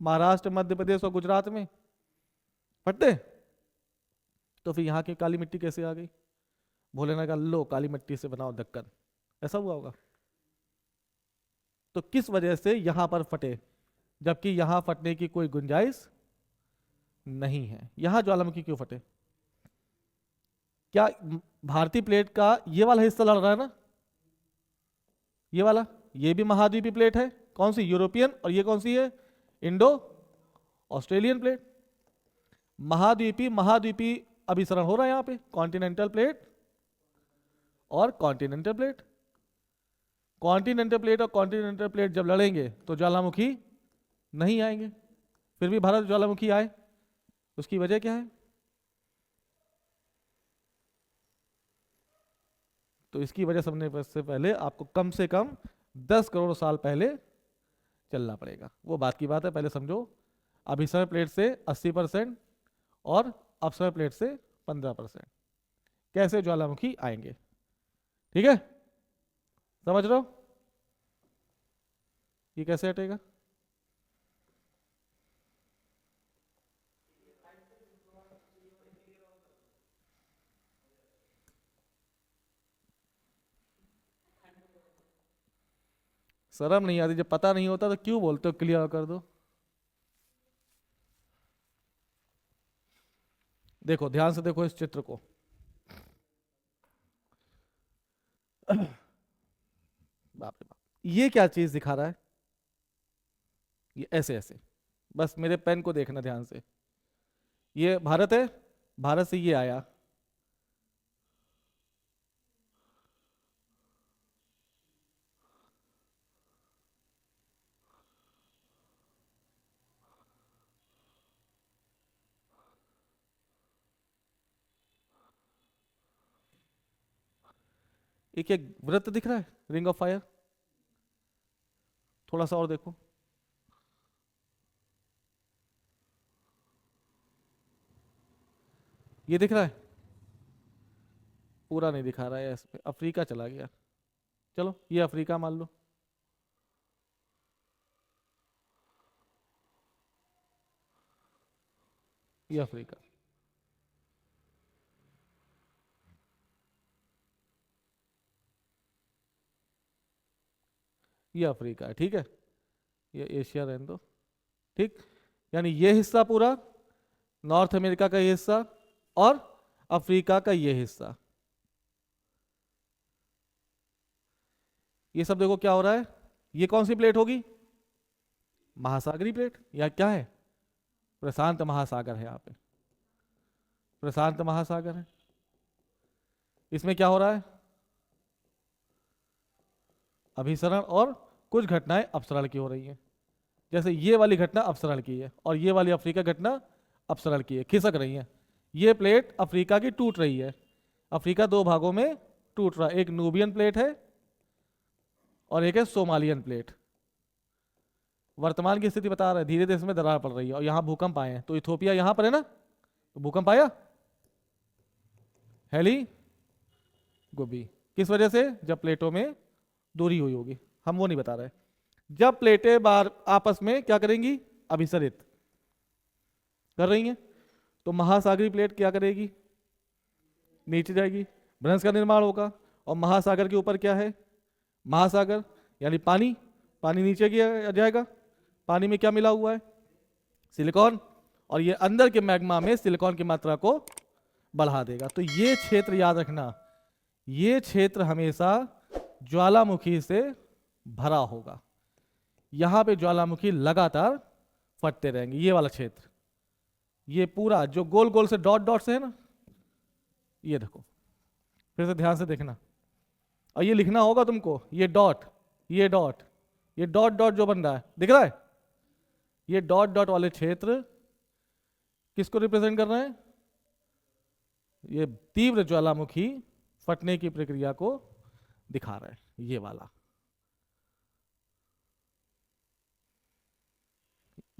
Speaker 1: महाराष्ट्र, मध्य प्रदेश और गुजरात में? फटते? तो फिर यहाँ की काली मिट्टी कैसे आ गई? भोलेनाथ का लो काली मिट्टी से बनाओ दक्कन, ऐसा हुआ होगा। तो किस वजह से यहां पर फटे, जबकि यहां फटने की कोई गुंजाइश नहीं है? यहां ज्वालामुखी क्यों फटे? क्या भारतीय प्लेट का ये वाला हिस्सा लड़ रहा है ना, ये वाला? ये भी महाद्वीपीय प्लेट है। कौन सी? यूरोपियन। और ये कौन सी है? Indo Australian plate. महाद्वीपीय महाद्वीपीय अभिसरण हो रहा है यहां पे, कॉन्टिनेंटल प्लेट और कॉन्टिनेंटल प्लेट। कॉन्टिनेंटल प्लेट और कॉन्टिनेंटल प्लेट जब लड़ेंगे तो ज्वालामुखी नहीं आएंगे। फिर भी भारत ज्वालामुखी आए, उसकी वजह क्या है? तो इसकी वजह समझने से पहले आपको कम से कम 10 करोड़ साल पहले चलना पड़ेगा। वो बात की बात है, पहले समझो। अभिसरण प्लेट से 80% और अपसरण प्लेट से 15% कैसे ज्वालामुखी आएंगे। ठीक है, समझ रहे हो? ये कैसे हटेगा? शर्म नहीं आती? जब पता नहीं होता तो क्यों बोलते हो क्लियर कर दो। देखो ध्यान से, देखो इस चित्र को। बाप रे बाप, ये क्या चीज दिखा रहा है? ये ऐसे ऐसे, बस मेरे पेन को देखना ध्यान से। ये भारत है, भारत से ये आया, एक एक वृत्त दिख रहा है, रिंग ऑफ फायर। थोड़ा सा और देखो, ये दिख रहा है? पूरा नहीं दिखा रहा है, इस पे अफ्रीका चला गया। चलो ये अफ्रीका मान लो। ये अफ्रीका, ये अफ्रीका है, ठीक है। ये एशिया रहने दो, ठीक। यानी ये हिस्सा पूरा नॉर्थ अमेरिका का ये हिस्सा और अफ्रीका का ये हिस्सा। ये सब देखो क्या हो रहा है, ये कौन सी प्लेट होगी, महासागरीय प्लेट, या क्या है, प्रशांत महासागर है, यहाँ पे प्रशांत महासागर है। इसमें क्या हो रहा है, अभिसरण और कुछ घटनाएं अपसरण की हो रही हैं। जैसे ये वाली घटना अपसरण की है और ये वाली अफ्रीका घटना अपसरण की है, खिसक रही है। ये प्लेट अफ्रीका की टूट रही है, अफ्रीका दो भागों में टूट रहा है, एक नूबियन प्लेट है और एक है सोमालियन प्लेट। वर्तमान की स्थिति बता रहा है, धीरे धीरे इसमें दरार पड़ रही है और यहाँ भूकंप आए हैं। तो इथोपिया यहाँ पर है ना, तो भूकंप आया हेली गोबी, किस वजह से, जब प्लेटों में दूरी हुई होगी, हम वो नहीं बता रहे। जब प्लेटें बार आपस में क्या करेंगी, अभिसरित कर रही हैं, तो महासागरीय प्लेट क्या करेगी, नीचे जाएगी, भ्रंश का निर्माण होगा। और महासागर के ऊपर क्या है, महासागर यानी पानी, पानी नीचे गया जाएगा, पानी में क्या मिला हुआ है, सिलिकॉन, और ये अंदर के मैग्मा में सिलिकॉन की मात्रा को बढ़ा देगा। तो ये क्षेत्र याद रखना, ये क्षेत्र हमेशा ज्वालामुखी से भरा होगा, यहां पे ज्वालामुखी लगातार फटते रहेंगे। ये वाला क्षेत्र, ये पूरा जो गोल गोल से डॉट डॉट से है ना, ये देखो फिर से ध्यान से देखना, और ये लिखना होगा तुमको, ये डॉट ये डॉट ये डॉट डॉट जो बन रहा है, दिख रहा है, ये डॉट डॉट वाले क्षेत्र किसको रिप्रेजेंट कर रहे हैं, ये तीव्र ज्वालामुखी फटने की प्रक्रिया को दिखा रहा है, ये वाला।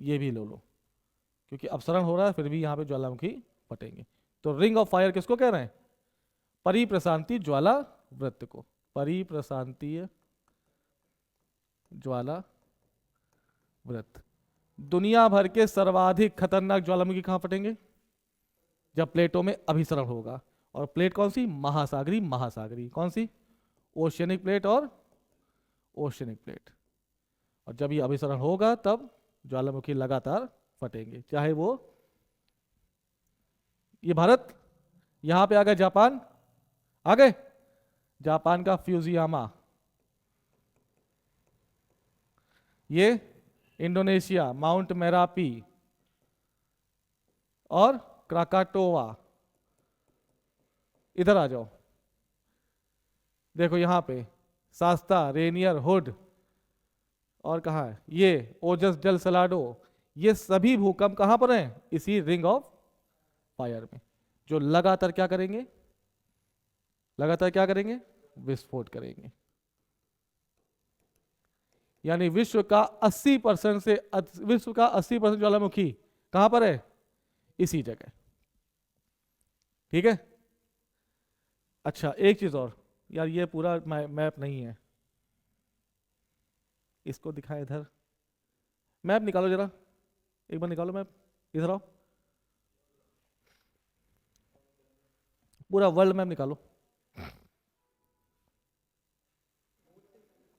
Speaker 1: ये भी लो लो, क्योंकि अपसरण हो रहा है फिर भी यहां पे ज्वालामुखी फटेंगे। तो रिंग ऑफ फायर किसको कह रहे हैं, परिप्रशांतीय ज्वाला वृत्त को, परिप्रशांतीय ज्वाला वृत्त। दुनिया भर के सर्वाधिक खतरनाक ज्वालामुखी कहां फटेंगे, जब प्लेटों में अभिसरण होगा। और प्लेट कौन सी, महासागरी, महासागरी कौन सी, ओशियनिक प्लेट और ओशियनिक प्लेट। और जब ये अभिसरण होगा तब ज्वालामुखी लगातार फटेंगे, चाहे वो, ये भारत, यहां पे आ गए जापान, आ गए जापान का फ्यूजियामा, ये इंडोनेशिया माउंट मेरापी और क्राकाटोवा। इधर आ जाओ, देखो यहां पे शास्ता, रेनियर, हुड, और कहा है ये ओजस डेल सलाडो। ये सभी भूकंप कहां पर हैं, इसी रिंग ऑफ फायर में, जो लगातार क्या करेंगे, लगातार क्या करेंगे, विस्फोट करेंगे। यानी विश्व का 80% से, विश्व का 80% ज्वालामुखी कहां पर है, इसी जगह। ठीक है, अच्छा एक चीज और, यार ये पूरा मैप नहीं है, इसको दिखाएं, इधर मैप निकालो जरा, एक बार निकालो मैप, इधर आओ, पूरा वर्ल्ड मैप निकालो,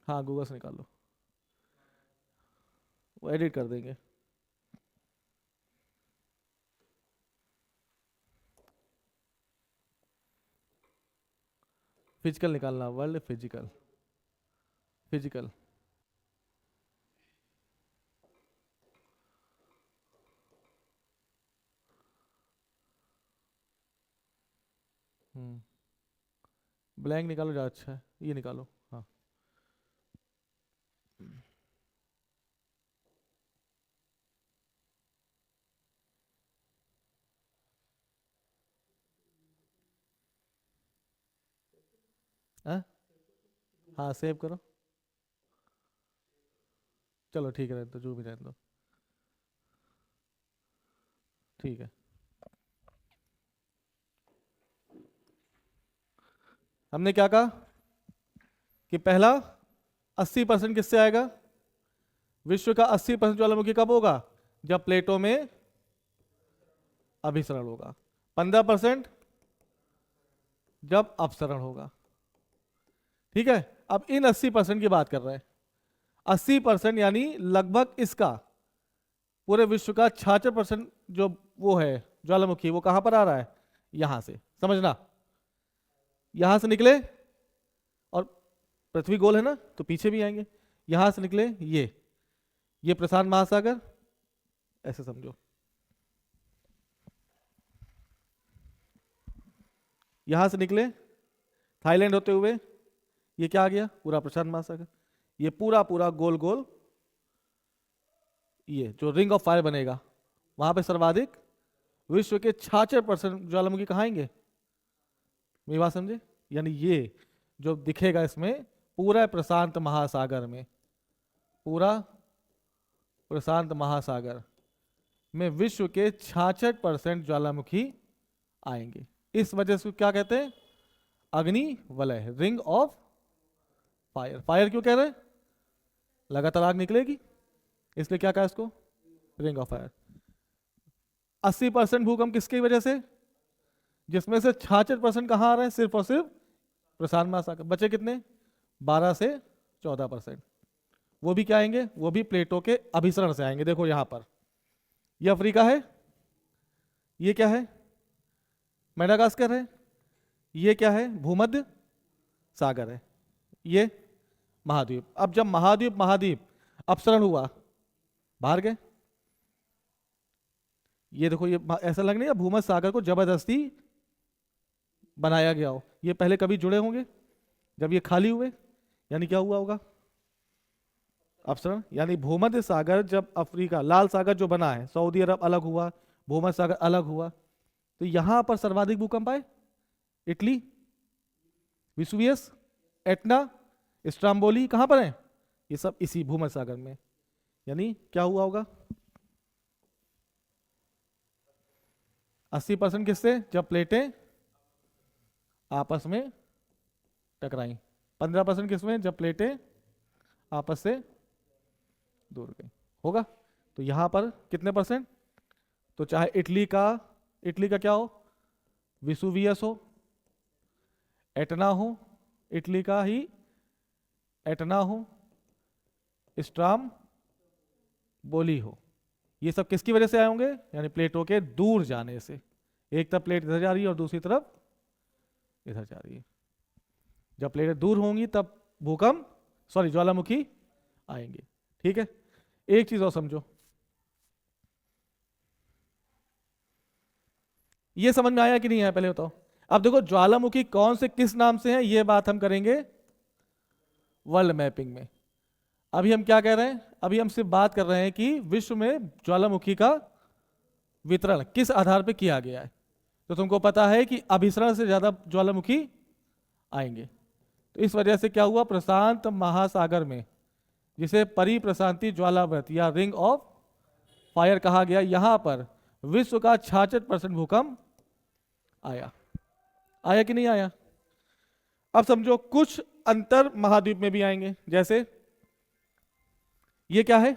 Speaker 1: हाँ गूगल से निकाल लो, वो एडिट कर देंगे। फिजिकल निकालना, वर्ल्ड फिजिकल, फिजिकल, ब्लैंक निकालो ज़्यादा अच्छा है, ये निकालो, हाँ हाँ हाँ सेव करो, चलो ठीक है, रहने दो, जो भी रहने दो, ठीक है। हमने क्या कहा कि पहला 80% किससे आएगा, विश्व का 80% ज्वालामुखी कब होगा, जब प्लेटों में अभिसरण होगा, 15% जब अपसरण होगा। ठीक है, अब इन 80% की बात कर रहे हैं, 80% यानी लगभग इसका पूरे विश्व का 66% जो वो है ज्वालामुखी वो कहां पर आ रहा है, यहां से, समझना, यहां से निकले और पृथ्वी गोल है ना तो पीछे भी आएंगे, यहां से निकले ये प्रशांत महासागर, ऐसे समझो, यहां से निकले थाईलैंड होते हुए, ये क्या आ गया, पूरा प्रशांत महासागर, ये पूरा पूरा गोल गोल, ये जो रिंग ऑफ फायर बनेगा, वहां पे सर्वाधिक विश्व के 66% ज्वालामुखी कहाँ आएंगे, मेरी बात समझे, यानी ये जो दिखेगा इसमें पूरा प्रशांत महासागर में, पूरा प्रशांत महासागर में विश्व के 66% ज्वालामुखी आएंगे। इस वजह से क्या कहते हैं, अग्नि वलय, रिंग ऑफ फायर। फायर क्यों कह रहे हैं, लगातार आग निकलेगी, इसलिए क्या कहा इसको, रिंग ऑफ फायर। 80% भूकंप किसकी वजह से, जिसमें से 66% कहां आ रहे हैं, सिर्फ और सिर्फ प्रशांत महासागर, बचे कितने 12 से 14%, वो भी क्या आएंगे, वो भी प्लेटों के अभिसरण से आएंगे। देखो यहां पर ये अफ्रीका है, ये क्या है, मेडागास्कर है, ये क्या है, भूमध्य सागर है, ये महाद्वीप। अब जब महाद्वीप अपसरण हुआ, बाहर गए, ये देखो ये ऐसा लग नहीं है भूमध्य सागर को जबरदस्ती बनाया गया हो, ये पहले कभी जुड़े होंगे, जब ये खाली हुए यानी क्या हुआ होगा, अपसरण। यानी भूमध्य सागर जब अफ्रीका, लाल सागर जो बना है, सऊदी अरब अलग हुआ, भूमध्य सागर अलग हुआ, तो यहां पर सर्वाधिक भूकंप आए, इटली, विसुवियस, एटना, स्ट्राम्बोली कहां पर है, ये सब इसी भूमध्य सागर में। यानी क्या हुआ होगा, 80% किससे, जब प्लेटें आपस में टकराई, 15% किसमें, जब प्लेटें आपस से दूर गई, होगा। तो यहां पर कितने परसेंट, तो चाहे इटली का क्या हो, विसुवियस हो, एटना हो, इटली का ही एटना हो, स्ट्राम बोली हो, ये सब किसकी वजह से आए होंगे, यानी प्लेटों के दूर जाने से। एक तरफ प्लेट इधर जा रही है और दूसरी तरफ इधर जा रही है, जब प्लेटें दूर होंगी तब भूकंप, ज्वालामुखी आएंगे। ठीक है, एक चीज और समझो, ये समझ में आया कि नहीं आया, पहले बताओ। अब देखो ज्वालामुखी कौन से किस नाम से है, ये बात हम करेंगे वर्ल्ड मैपिंग में। अभी हम क्या कह रहे हैं, अभी हम सिर्फ बात कर रहे हैं कि विश्व में ज्वालामुखी का वितरण किस आधार पर किया गया है। तो तुमको पता है कि अभिसरण से ज्यादा ज्वालामुखी आएंगे, तो इस वजह से क्या हुआ, प्रशांत महासागर में, जिसे परिप्रशांति ज्वालाव्रत या रिंग ऑफ फायर कहा गया, यहां पर विश्व का 66% भूकंप आया कि नहीं आया। अब समझो कुछ अंतर महाद्वीप में भी आएंगे, जैसे ये क्या है,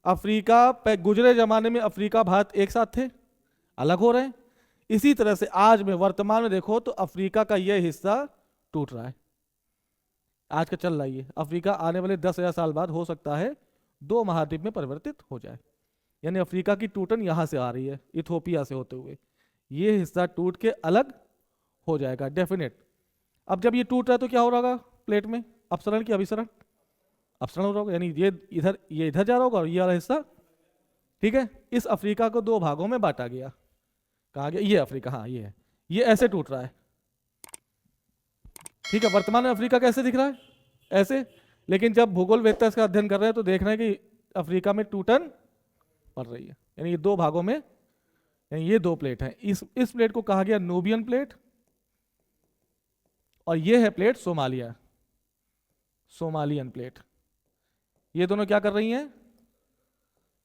Speaker 1: अफ्रीका पे गुजरे जमाने में अफ्रीका भारत एक साथ थे, अलग हो रहे हैं। इसी तरह से आज में वर्तमान में देखो तो अफ्रीका का यह हिस्सा टूट रहा है, आज का चल रहा है ये। अफ्रीका आने वाले 10,000 साल बाद हो सकता है 2 महाद्वीप में परिवर्तित हो जाए, यानी अफ्रीका की टूटन यहां से आ रही है, इथोपिया से होते हुए, ये हिस्सा टूट के अलग हो जाएगा डेफिनेट। अब जब ये टूट रहा है तो क्या हो रहा होगा प्लेट में, अपसरण की अभिसरण, अपसरण हो रहा होगा, यानी ये इधर जा रहा होगा और ये वाला हिस्सा, ठीक है। इस अफ्रीका को 2 भागों में बांटा गया, कहा गया ये अफ्रीका, हाँ ये है, ये ऐसे टूट रहा है, ठीक है। वर्तमान में अफ्रीका कैसे दिख रहा है, ऐसे, लेकिन जब भूगोल वेत्ता इसका अध्ययन कर रहे हैं तो देख रहे हैं कि अफ्रीका में टूटन पड़ रही है, यानी ये 2 भागों में, यानी ये 2 प्लेट हैं। इस प्लेट को कहा गया नूबियन प्लेट, और ये है प्लेट सोमालियन प्लेट। ये दोनों क्या कर रही हैं,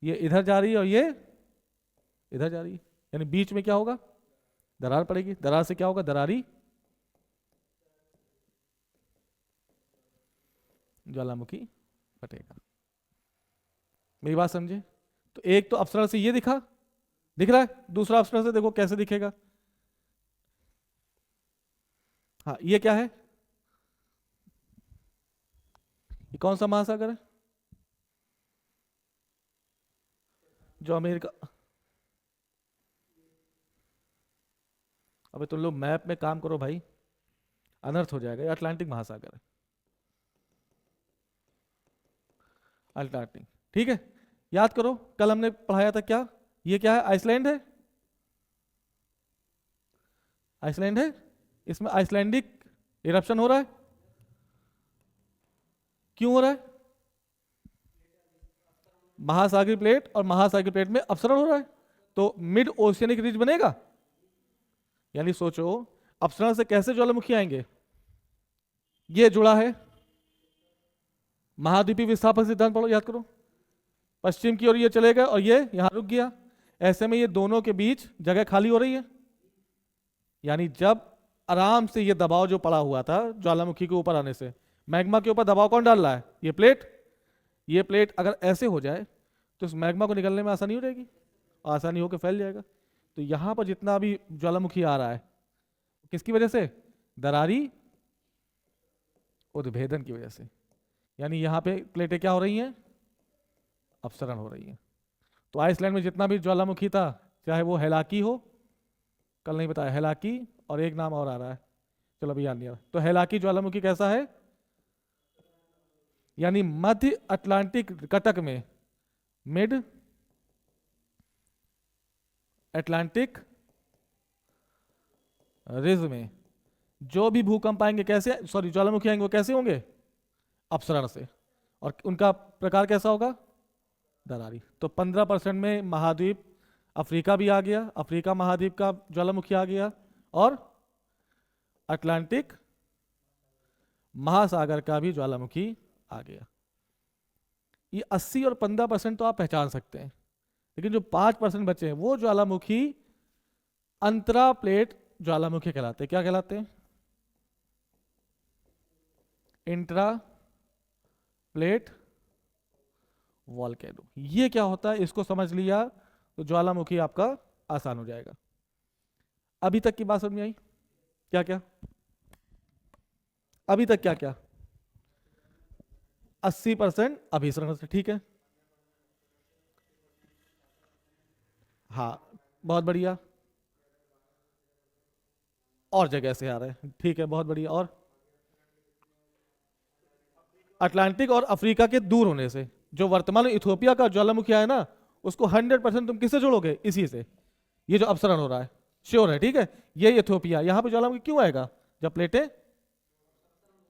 Speaker 1: ये इधर जा रही है और ये इधर जा रही है, यानी बीच में क्या होगा, दरार पड़ेगी, दरार से क्या होगा, दरारी ज्वालामुखी फटेगा। मेरी बात समझे, तो एक तो अपसरण से ये दिख रहा है, दूसरा अपसरण से देखो कैसे दिखेगा। हाँ ये क्या है, ये कौन सा महासागर है, जो अबे तुम लोग मैप में काम करो भाई, अनर्थ हो जाएगा। ये अटलांटिक महासागर है, अटलांटिक। ठीक है, याद करो कल हमने पढ़ाया था क्या, ये क्या है, आइसलैंड है, आइसलैंड है। इसमें आइसलैंडिक इरप्शन हो रहा है। क्यों हो रहा है? महासागरीय प्लेट और महासागरीय प्लेट में अपसरण हो रहा है, तो मिड ओशियनिक रिज बनेगा। यानी सोचो अपसरण से कैसे ज्वालामुखी आएंगे, ये जुड़ा है। महाद्वीपीय विस्थापन सिद्धांत पढ़ो, याद करो। पश्चिम की ओर ये चले गए और ये यहां रुक गया, ऐसे में ये दोनों के बीच जगह खाली हो रही है। यानी जब आराम से ये दबाव जो पड़ा हुआ था ज्वालामुखी के ऊपर आने से, मैग्मा के ऊपर दबाव कौन डाल रहा है, ये प्लेट। ये प्लेट अगर ऐसे हो जाए तो इस मैग्मा को निकलने में आसानी हो जाएगी, आसानी होकर फैल जाएगा। तो यहां पर जितना भी ज्वालामुखी आ रहा है किसकी वजह से, दरारी उद्भेदन की वजह से। यानी यहां पे प्लेटें क्या हो रही हैं, अपसरण हो रही हैं। तो आइसलैंड में जितना भी ज्वालामुखी था, चाहे वो हेलाकी हो, कल नहीं बताया हेलाकी, और एक नाम और आ रहा है, चलो अभी याद नहीं आ रहा। तो हेलाकी ज्वालामुखी कैसा है, यानी मध्य अटलांटिक कटक में, मिड अटलांटिक रिज में जो भी भूकंप आएंगे कैसे, सॉरी ज्वालामुखी आएंगे वो कैसे होंगे, अपसरण से। और उनका प्रकार कैसा होगा, दरारी। तो 15% में महाद्वीप अफ्रीका भी आ गया, अफ्रीका महाद्वीप का ज्वालामुखी आ गया, और अटलांटिक महासागर का भी ज्वालामुखी आ गया। ये 80 और 15% तो आप पहचान सकते हैं, लेकिन जो 5% बचे हैं वो ज्वालामुखी अंतरा प्लेट ज्वालामुखी कहलाते हैं। क्या कहलाते हैं, इंट्रा प्लेट वॉल्केनो। ये क्या होता है, इसको समझ लिया तो ज्वालामुखी आपका आसान हो जाएगा। अभी तक की बात समझ में आई, क्या क्या, अभी तक क्या क्या, 80% अभिसरण से, ठीक है। हाँ, बहुत बढ़िया, और जगह से आ रहे हैं, ठीक है, बहुत बढ़िया। और अटलांटिक और अफ्रीका के दूर होने से, जो वर्तमान में इथोपिया का ज्वालामुखी है ना, उसको 100% तुम किससे जोड़ोगे, इसी से। ये जो अपसरण हो रहा है श्योर है, ठीक है। ये इथोपिया, यहां पे ज्वालामुखी क्यों आएगा, जब प्लेटें,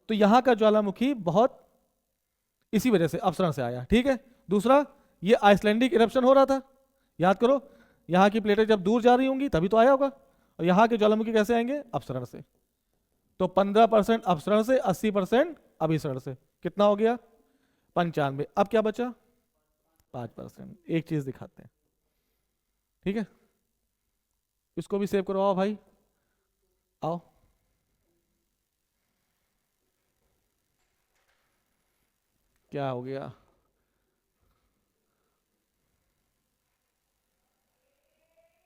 Speaker 1: तो यहां का ज्वालामुखी बहुत इसी वजह से अपसरण से आया, ठीक है। दूसरा, ये आइसलैंडिक इरप्शन हो रहा था, याद करो। यहां की प्लेटें जब दूर जा रही होंगी तभी तो आया होगा, और यहां के ज्वालामुखी कैसे आएंगे, अपसरण से। तो 15% अपसरण से, 80% अभिसरण से, कितना हो गया, 95। अब क्या बचा, 5%। एक चीज दिखाते हैं, ठीक है। इसको भी सेव करो, आओ भाई, आओ। क्या हो गया,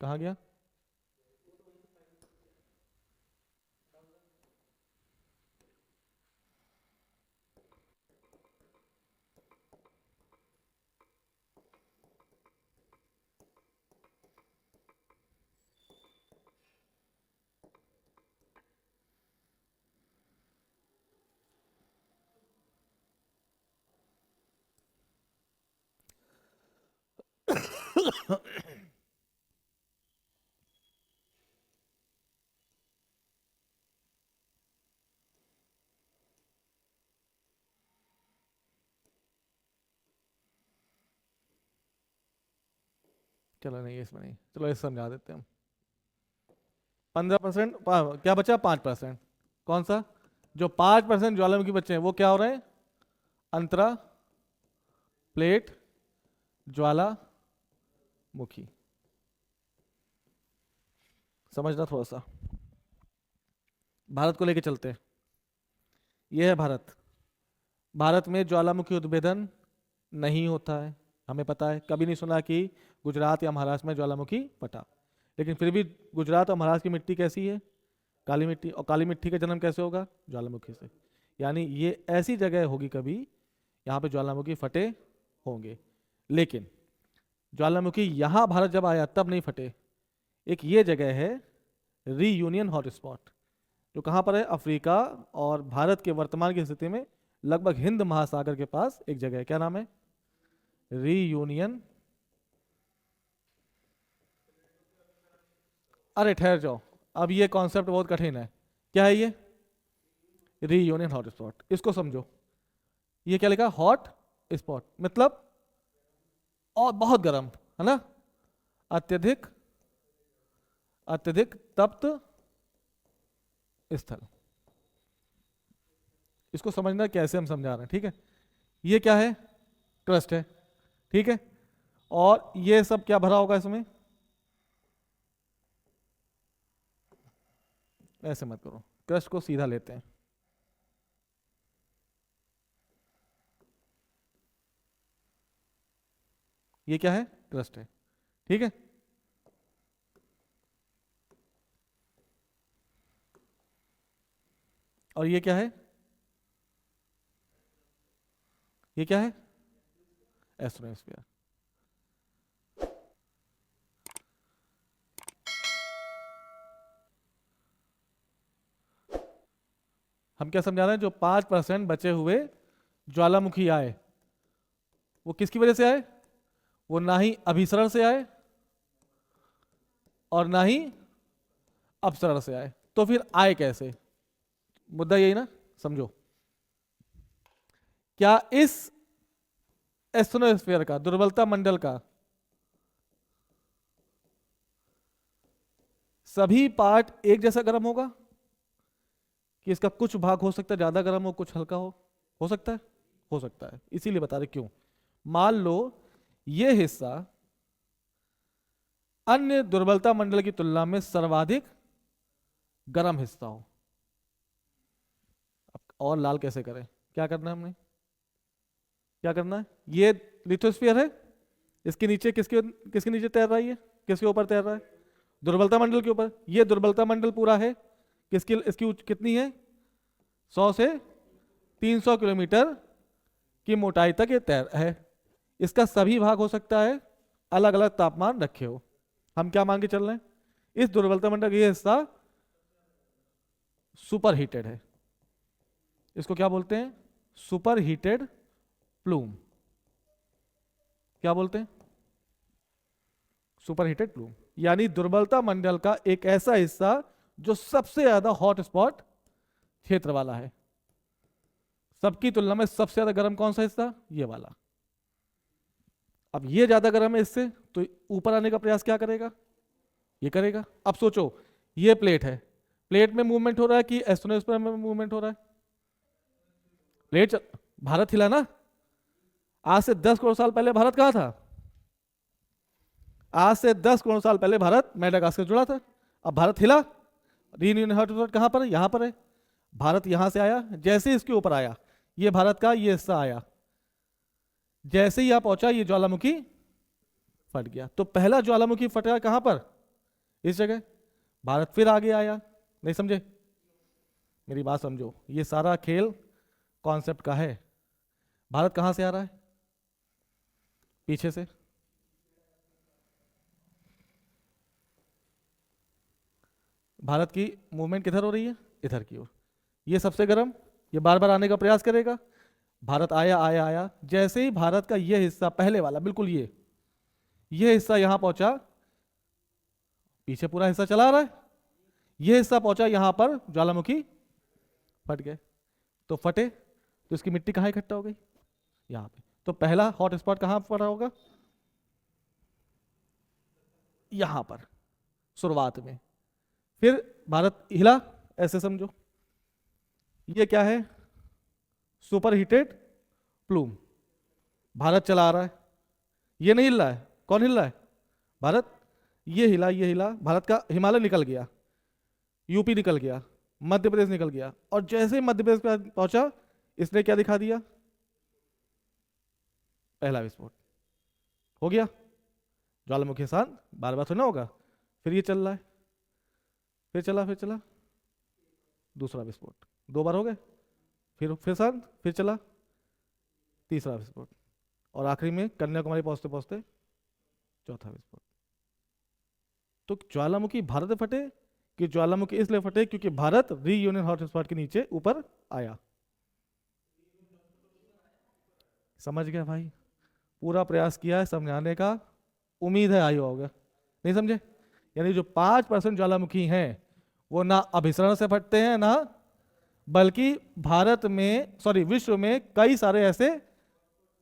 Speaker 1: कहाँ गया, चलो नहीं इसमें नहीं, चलो इसे समझा देते हैं हम। 15% क्या बचा, 5%। कौन सा, जो 5% ज्वालामुखी बचे हैं वो क्या हो रहे हैं, अंतरा प्लेट ज्वालामुखी। समझना थोड़ा सा, भारत को लेके चलते हैं। यह है भारत, भारत में ज्वालामुखी उद्भेदन नहीं होता है, हमें पता है। कभी नहीं सुना कि गुजरात या महाराष्ट्र में ज्वालामुखी फटा, लेकिन फिर भी गुजरात और महाराष्ट्र की मिट्टी कैसी है, काली मिट्टी, और काली मिट्टी का जन्म कैसे होगा, ज्वालामुखी से। यानी ये ऐसी जगह होगी कभी यहाँ पे ज्वालामुखी फटे होंगे, लेकिन ज्वालामुखी यहाँ भारत जब आया तब नहीं फटे। एक ये जगह है रीयूनियन हॉटस्पॉट, जो कहाँ पर है? अफ्रीका और भारत के वर्तमान की स्थिति में लगभग हिंद महासागर के पास एक जगह है। क्या नाम है? रीयूनियन। अरे ठहर जाओ, अब ये कॉन्सेप्ट बहुत कठिन है। क्या है ये? रीयूनियन हॉटस्पॉट, इसको समझो। ये क्या लिखा? हॉट स्पॉट मतलब और बहुत गर्म, है ना? अत्यधिक अत्यधिक तप्त स्थल। इसको समझना कैसे हम समझा रहे हैं, ठीक है? ये क्या है? क्रस्ट है, ठीक है? और ये सब क्या भरा होगा इसमें? ऐसे मत करो, क्रस्ट को सीधा लेते हैं। ये क्या है? क्रस्ट है, ठीक है? और ये क्या है? ये क्या है? एस्ट्रोस्फीयर। हम क्या समझा रहे हैं? जो 5% बचे हुए ज्वालामुखी आए, वो किसकी वजह से आए? वो ना ही अभिसरण से आए और ना ही अपसरण से आए। तो फिर आए कैसे? मुद्दा यही ना, समझो। क्या इस एस्ट्रोस्फीयर का, दुर्बलता मंडल का सभी पार्ट एक जैसा गर्म होगा? कि इसका कुछ भाग हो सकता है ज्यादा गर्म हो, कुछ हल्का हो सकता है? हो सकता है, इसीलिए बता रहे क्यों। मान लो ये हिस्सा अन्य दुर्बलता मंडल की तुलना में सर्वाधिक गर्म हिस्सा हो। अब और लाल कैसे करें? क्या करना है हमने? क्या करना है? ये लिथोस्फीयर है, इसके नीचे किसके किसके नीचे तैर रहा है? ये किसके ऊपर तैर रहा है? दुर्बलता मंडल के ऊपर। ये दुर्बलता मंडल पूरा है किसकी, इसकी कितनी है? 100 से 300 किलोमीटर की मोटाई तक ये तैर है। इसका सभी भाग हो सकता है अलग अलग तापमान रखे हो। हम क्या मान के चल रहे हैं? इस दुर्बलता मंडल का ये हिस्सा सुपर हीटेड है। इसको क्या बोलते हैं? Super heated plume. क्या बोलते हैं? सुपर हीटेड प्लूम, यानी दुर्बलता मंडल का एक ऐसा हिस्सा जो सबसे ज्यादा हॉट स्पॉट क्षेत्र वाला है। सबकी तुलना में सबसे ज्यादा गर्म कौन सा हिस्सा? ये वाला। अब ये ज्यादा गर्म है इससे, तो ऊपर आने का प्रयास क्या करेगा? ये करेगा। अब सोचो, ये प्लेट है, प्लेट में मूवमेंट हो रहा है कि एस्ट्रोनोस्फीयर में मूवमेंट हो रहा है? प्लेट भारत हिला ना। आज से 10 करोड़ साल पहले भारत कहां था? आज से 10 करोड़ साल पहले भारत मेडागास्कर जुड़ा था। अब भारत हिला, रीयूनियन हॉटस्पॉट कहां पर है? यहां पर है। भारत यहां से आया, जैसे इसके ऊपर आया, ये भारत का ये हिस्सा आया, जैसे ही यहां पहुंचा ये ज्वालामुखी फट गया। तो पहला ज्वालामुखी फटा कहां पर? इस जगह। भारत फिर आगे आया। नहीं समझे? मेरी बात समझो, ये सारा खेल कॉन्सेप्ट का है। भारत कहां से आ रहा है? पीछे से। भारत की मूवमेंट किधर हो रही है? इधर की ओर। ये सबसे गर्म, ये बार बार आने का प्रयास करेगा। भारत आया आया आया, जैसे ही भारत का ये हिस्सा पहले वाला बिल्कुल ये हिस्सा यहां पहुंचा, पीछे पूरा हिस्सा चला आ रहा है, ये हिस्सा पहुंचा यहां पर, ज्वालामुखी फट गए। तो फटे तो इसकी मिट्टी कहां इकट्ठा हो गई? यहां पे। तो पहला हॉट स्पॉट कहां पड़ा होगा? यहां पर शुरुआत में। फिर भारत हिला, ऐसे समझो। ये क्या है? Super heated plume. भारत चला आ रहा है, ये नहीं हिल रहा है। कौन हिल रहा है? भारत। ये हिला, ये हिला, भारत का हिमालय निकल गया, यूपी निकल गया, मध्य प्रदेश निकल गया। और जैसे ही मध्य प्रदेश पे पहुंचा, इसने क्या दिखा दिया? पहला विस्फोट हो गया। ज्वालामुखी शांत, बार बार सुना होगा। फिर ये चल रहा है, फिर चला दूसरा विस्फोट, 2 बार हो गए। फिर शांत, फिर चला तीसरा विस्फोट, और आखिरी में कन्याकुमारी पहुंचते पहुंचते चौथा विस्फोट। तो ज्वालामुखी भारत में फटे कि ज्वालामुखी इसलिए फटे क्योंकि भारत रीयूनियन हॉटस्पॉट के नीचे ऊपर आया। समझ गया भाई? पूरा प्रयास किया है समझाने का, उम्मीद है आई होगा। नहीं समझे? यानी जो 5% ज्वालामुखी हैं वो ना अभिसरण से फटते हैं ना, बल्कि भारत में सॉरी विश्व में कई सारे ऐसे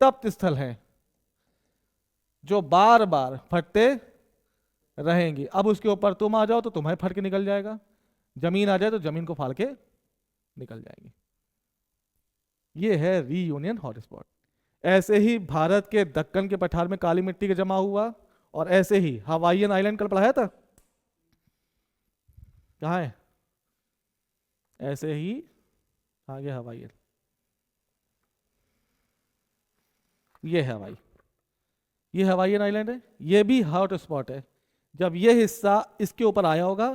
Speaker 1: तप्त स्थल हैं जो बार बार फटते रहेंगे। अब उसके ऊपर तुम आ जाओ तो तुम्हें फट के निकल जाएगा, जमीन आ जाए तो जमीन को फाड़ के निकल जाएगी। ये है रीयूनियन हॉटस्पॉट। ऐसे ही भारत के दक्कन के पठार में काली मिट्टी का जमा हुआ, और ऐसे ही हवाईयन आइलैंड कल पढ़ाया था, कहाँ है? ऐसे ही आगे हवाईयन, ये है हवाई, ये हवाईयन आइलैंड है, ये भी हॉट स्पॉट है। जब ये हिस्सा इसके ऊपर आया होगा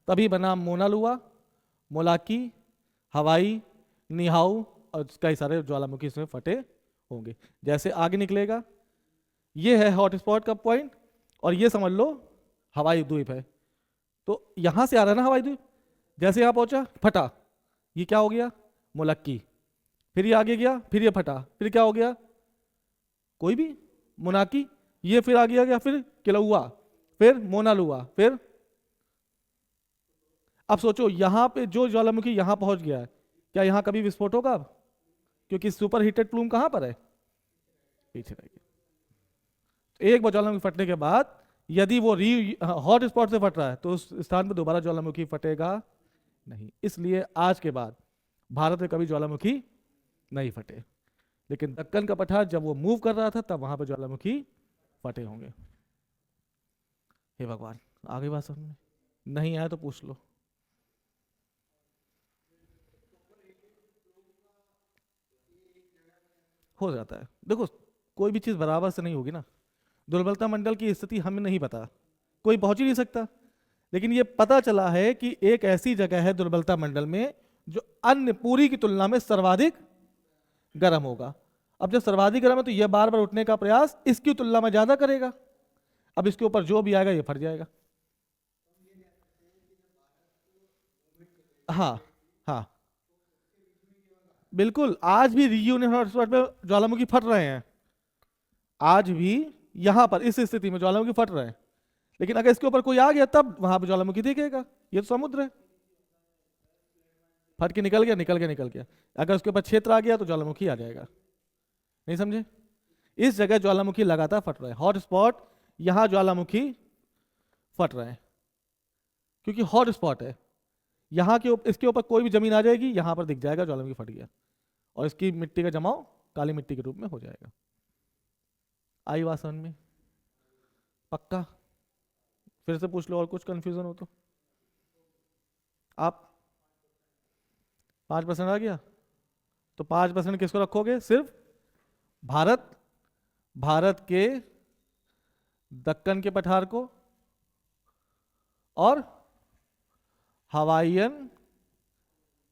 Speaker 1: तभी बना मोना लुआ, मोलाकी, हवाई, निहाऊ, और कई सारे ज्वालामुखी इसमें फटे होंगे। जैसे आगे निकलेगा, ये है हॉट स्पॉट का पॉइंट, और ये समझ लो हवाई द्वीप है। तो यहां से आ रहा है ना हवाई द्वीप, जैसे यहां पहुंचा फटा, ये क्या हो गया? मोलक्की। फिर ये आगे गया, फिर ये फटा, फिर क्या हो गया? कोई भी मोनाकी। ये फिर आगे गया, फिर किलौआ, फिर मोनालुआ, फिर अब सोचो यहां पे जो ज्वालामुखी यहां पहुंच गया है, क्या यहां कभी विस्फोट होगा अब? क्योंकि सुपर हीटेड प्लूम कहां पर है? पीछे रह गया। एक बार ज्वालामुखी फटने के बाद यदि वो हॉट स्पॉट से फट रहा है तो उस स्थान पर दोबारा ज्वालामुखी फटेगा नहीं। इसलिए आज के बाद भारत में कभी ज्वालामुखी नहीं फटे, लेकिन दक्कन का पठार जब वो मूव कर रहा था तब वहां पर ज्वालामुखी फटे होंगे। हे भगवान, आगे बात समझ में नहीं आया तो पूछ लो। हो जाता है, देखो कोई भी चीज बराबर से नहीं होगी ना। दुर्बलता मंडल की स्थिति हमें नहीं पता, कोई पहुंच ही नहीं सकता, लेकिन ये पता चला है कि एक ऐसी जगह है दुर्बलता मंडल में जो अन्य पूरी की तुलना में सर्वाधिक गर्म होगा। अब जब सर्वाधिक गर्म है तो यह बार बार उठने का प्रयास इसकी तुलना में ज्यादा करेगा। अब इसके ऊपर जो भी आएगा ये फट जाएगा। हाँ हाँ बिल्कुल, आज भी रीयूनियन हॉटस्पॉट पे ज्वालामुखी फट रहे हैं, आज भी यहां पर इस स्थिति में ज्वालामुखी फट रहे हैं। लेकिन अगर इसके ऊपर कोई आ गया तब वहां पे ज्वालामुखी दिखेगा। ये तो समुद्र है, फट के निकल गया निकल गया निकल गया। अगर उसके ऊपर क्षेत्र आ गया तो ज्वालामुखी आ जाएगा। नहीं समझे? इस जगह ज्वालामुखी लगातार फट रहा है, हॉट स्पॉट, यहां ज्वालामुखी फट रहे हैं क्योंकि हॉट स्पॉट है। यहाँ के इसके ऊपर कोई भी जमीन आ जाएगी, यहाँ पर दिख जाएगा ज्वालामुखी फट गया, और इसकी मिट्टी का जमाव काली मिट्टी के रूप में हो जाएगा। आई बात समझ में? पक्का? फिर से पूछ लो और कुछ कंफ्यूजन हो तो। आप 5% आ गया तो 5% किसको रखोगे? सिर्फ भारत, भारत के दक्कन के पठार को, और हवाईयन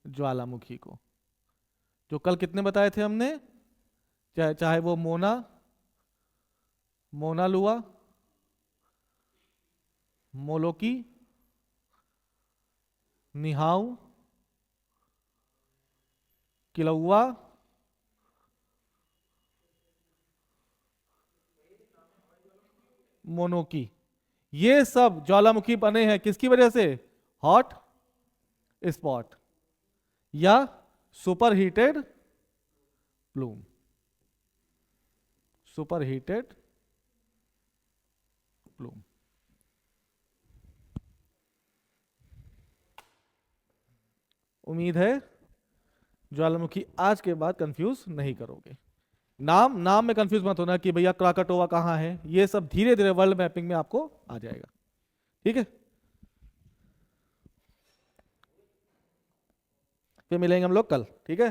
Speaker 1: ज्वालामुखी को, जो कल कितने बताए थे हमने, चाहे वो मोना लुआ, मोलोकी, निहाऊ, किलौआ, मोनोकी, ये सब ज्वालामुखी बने हैं किसकी वजह से? हॉट स्पॉट या super heated plume, super heated plume. उम्मीद है ज्वालामुखी आज के बाद कंफ्यूज नहीं करोगे। नाम में कंफ्यूज मत होना कि भैया क्राकाटोवा कहाँ है, ये सब धीरे धीरे वर्ल्ड मैपिंग में आपको आ जाएगा। ठीक है, फिर मिलेंगे हम लोग कल। ठीक है।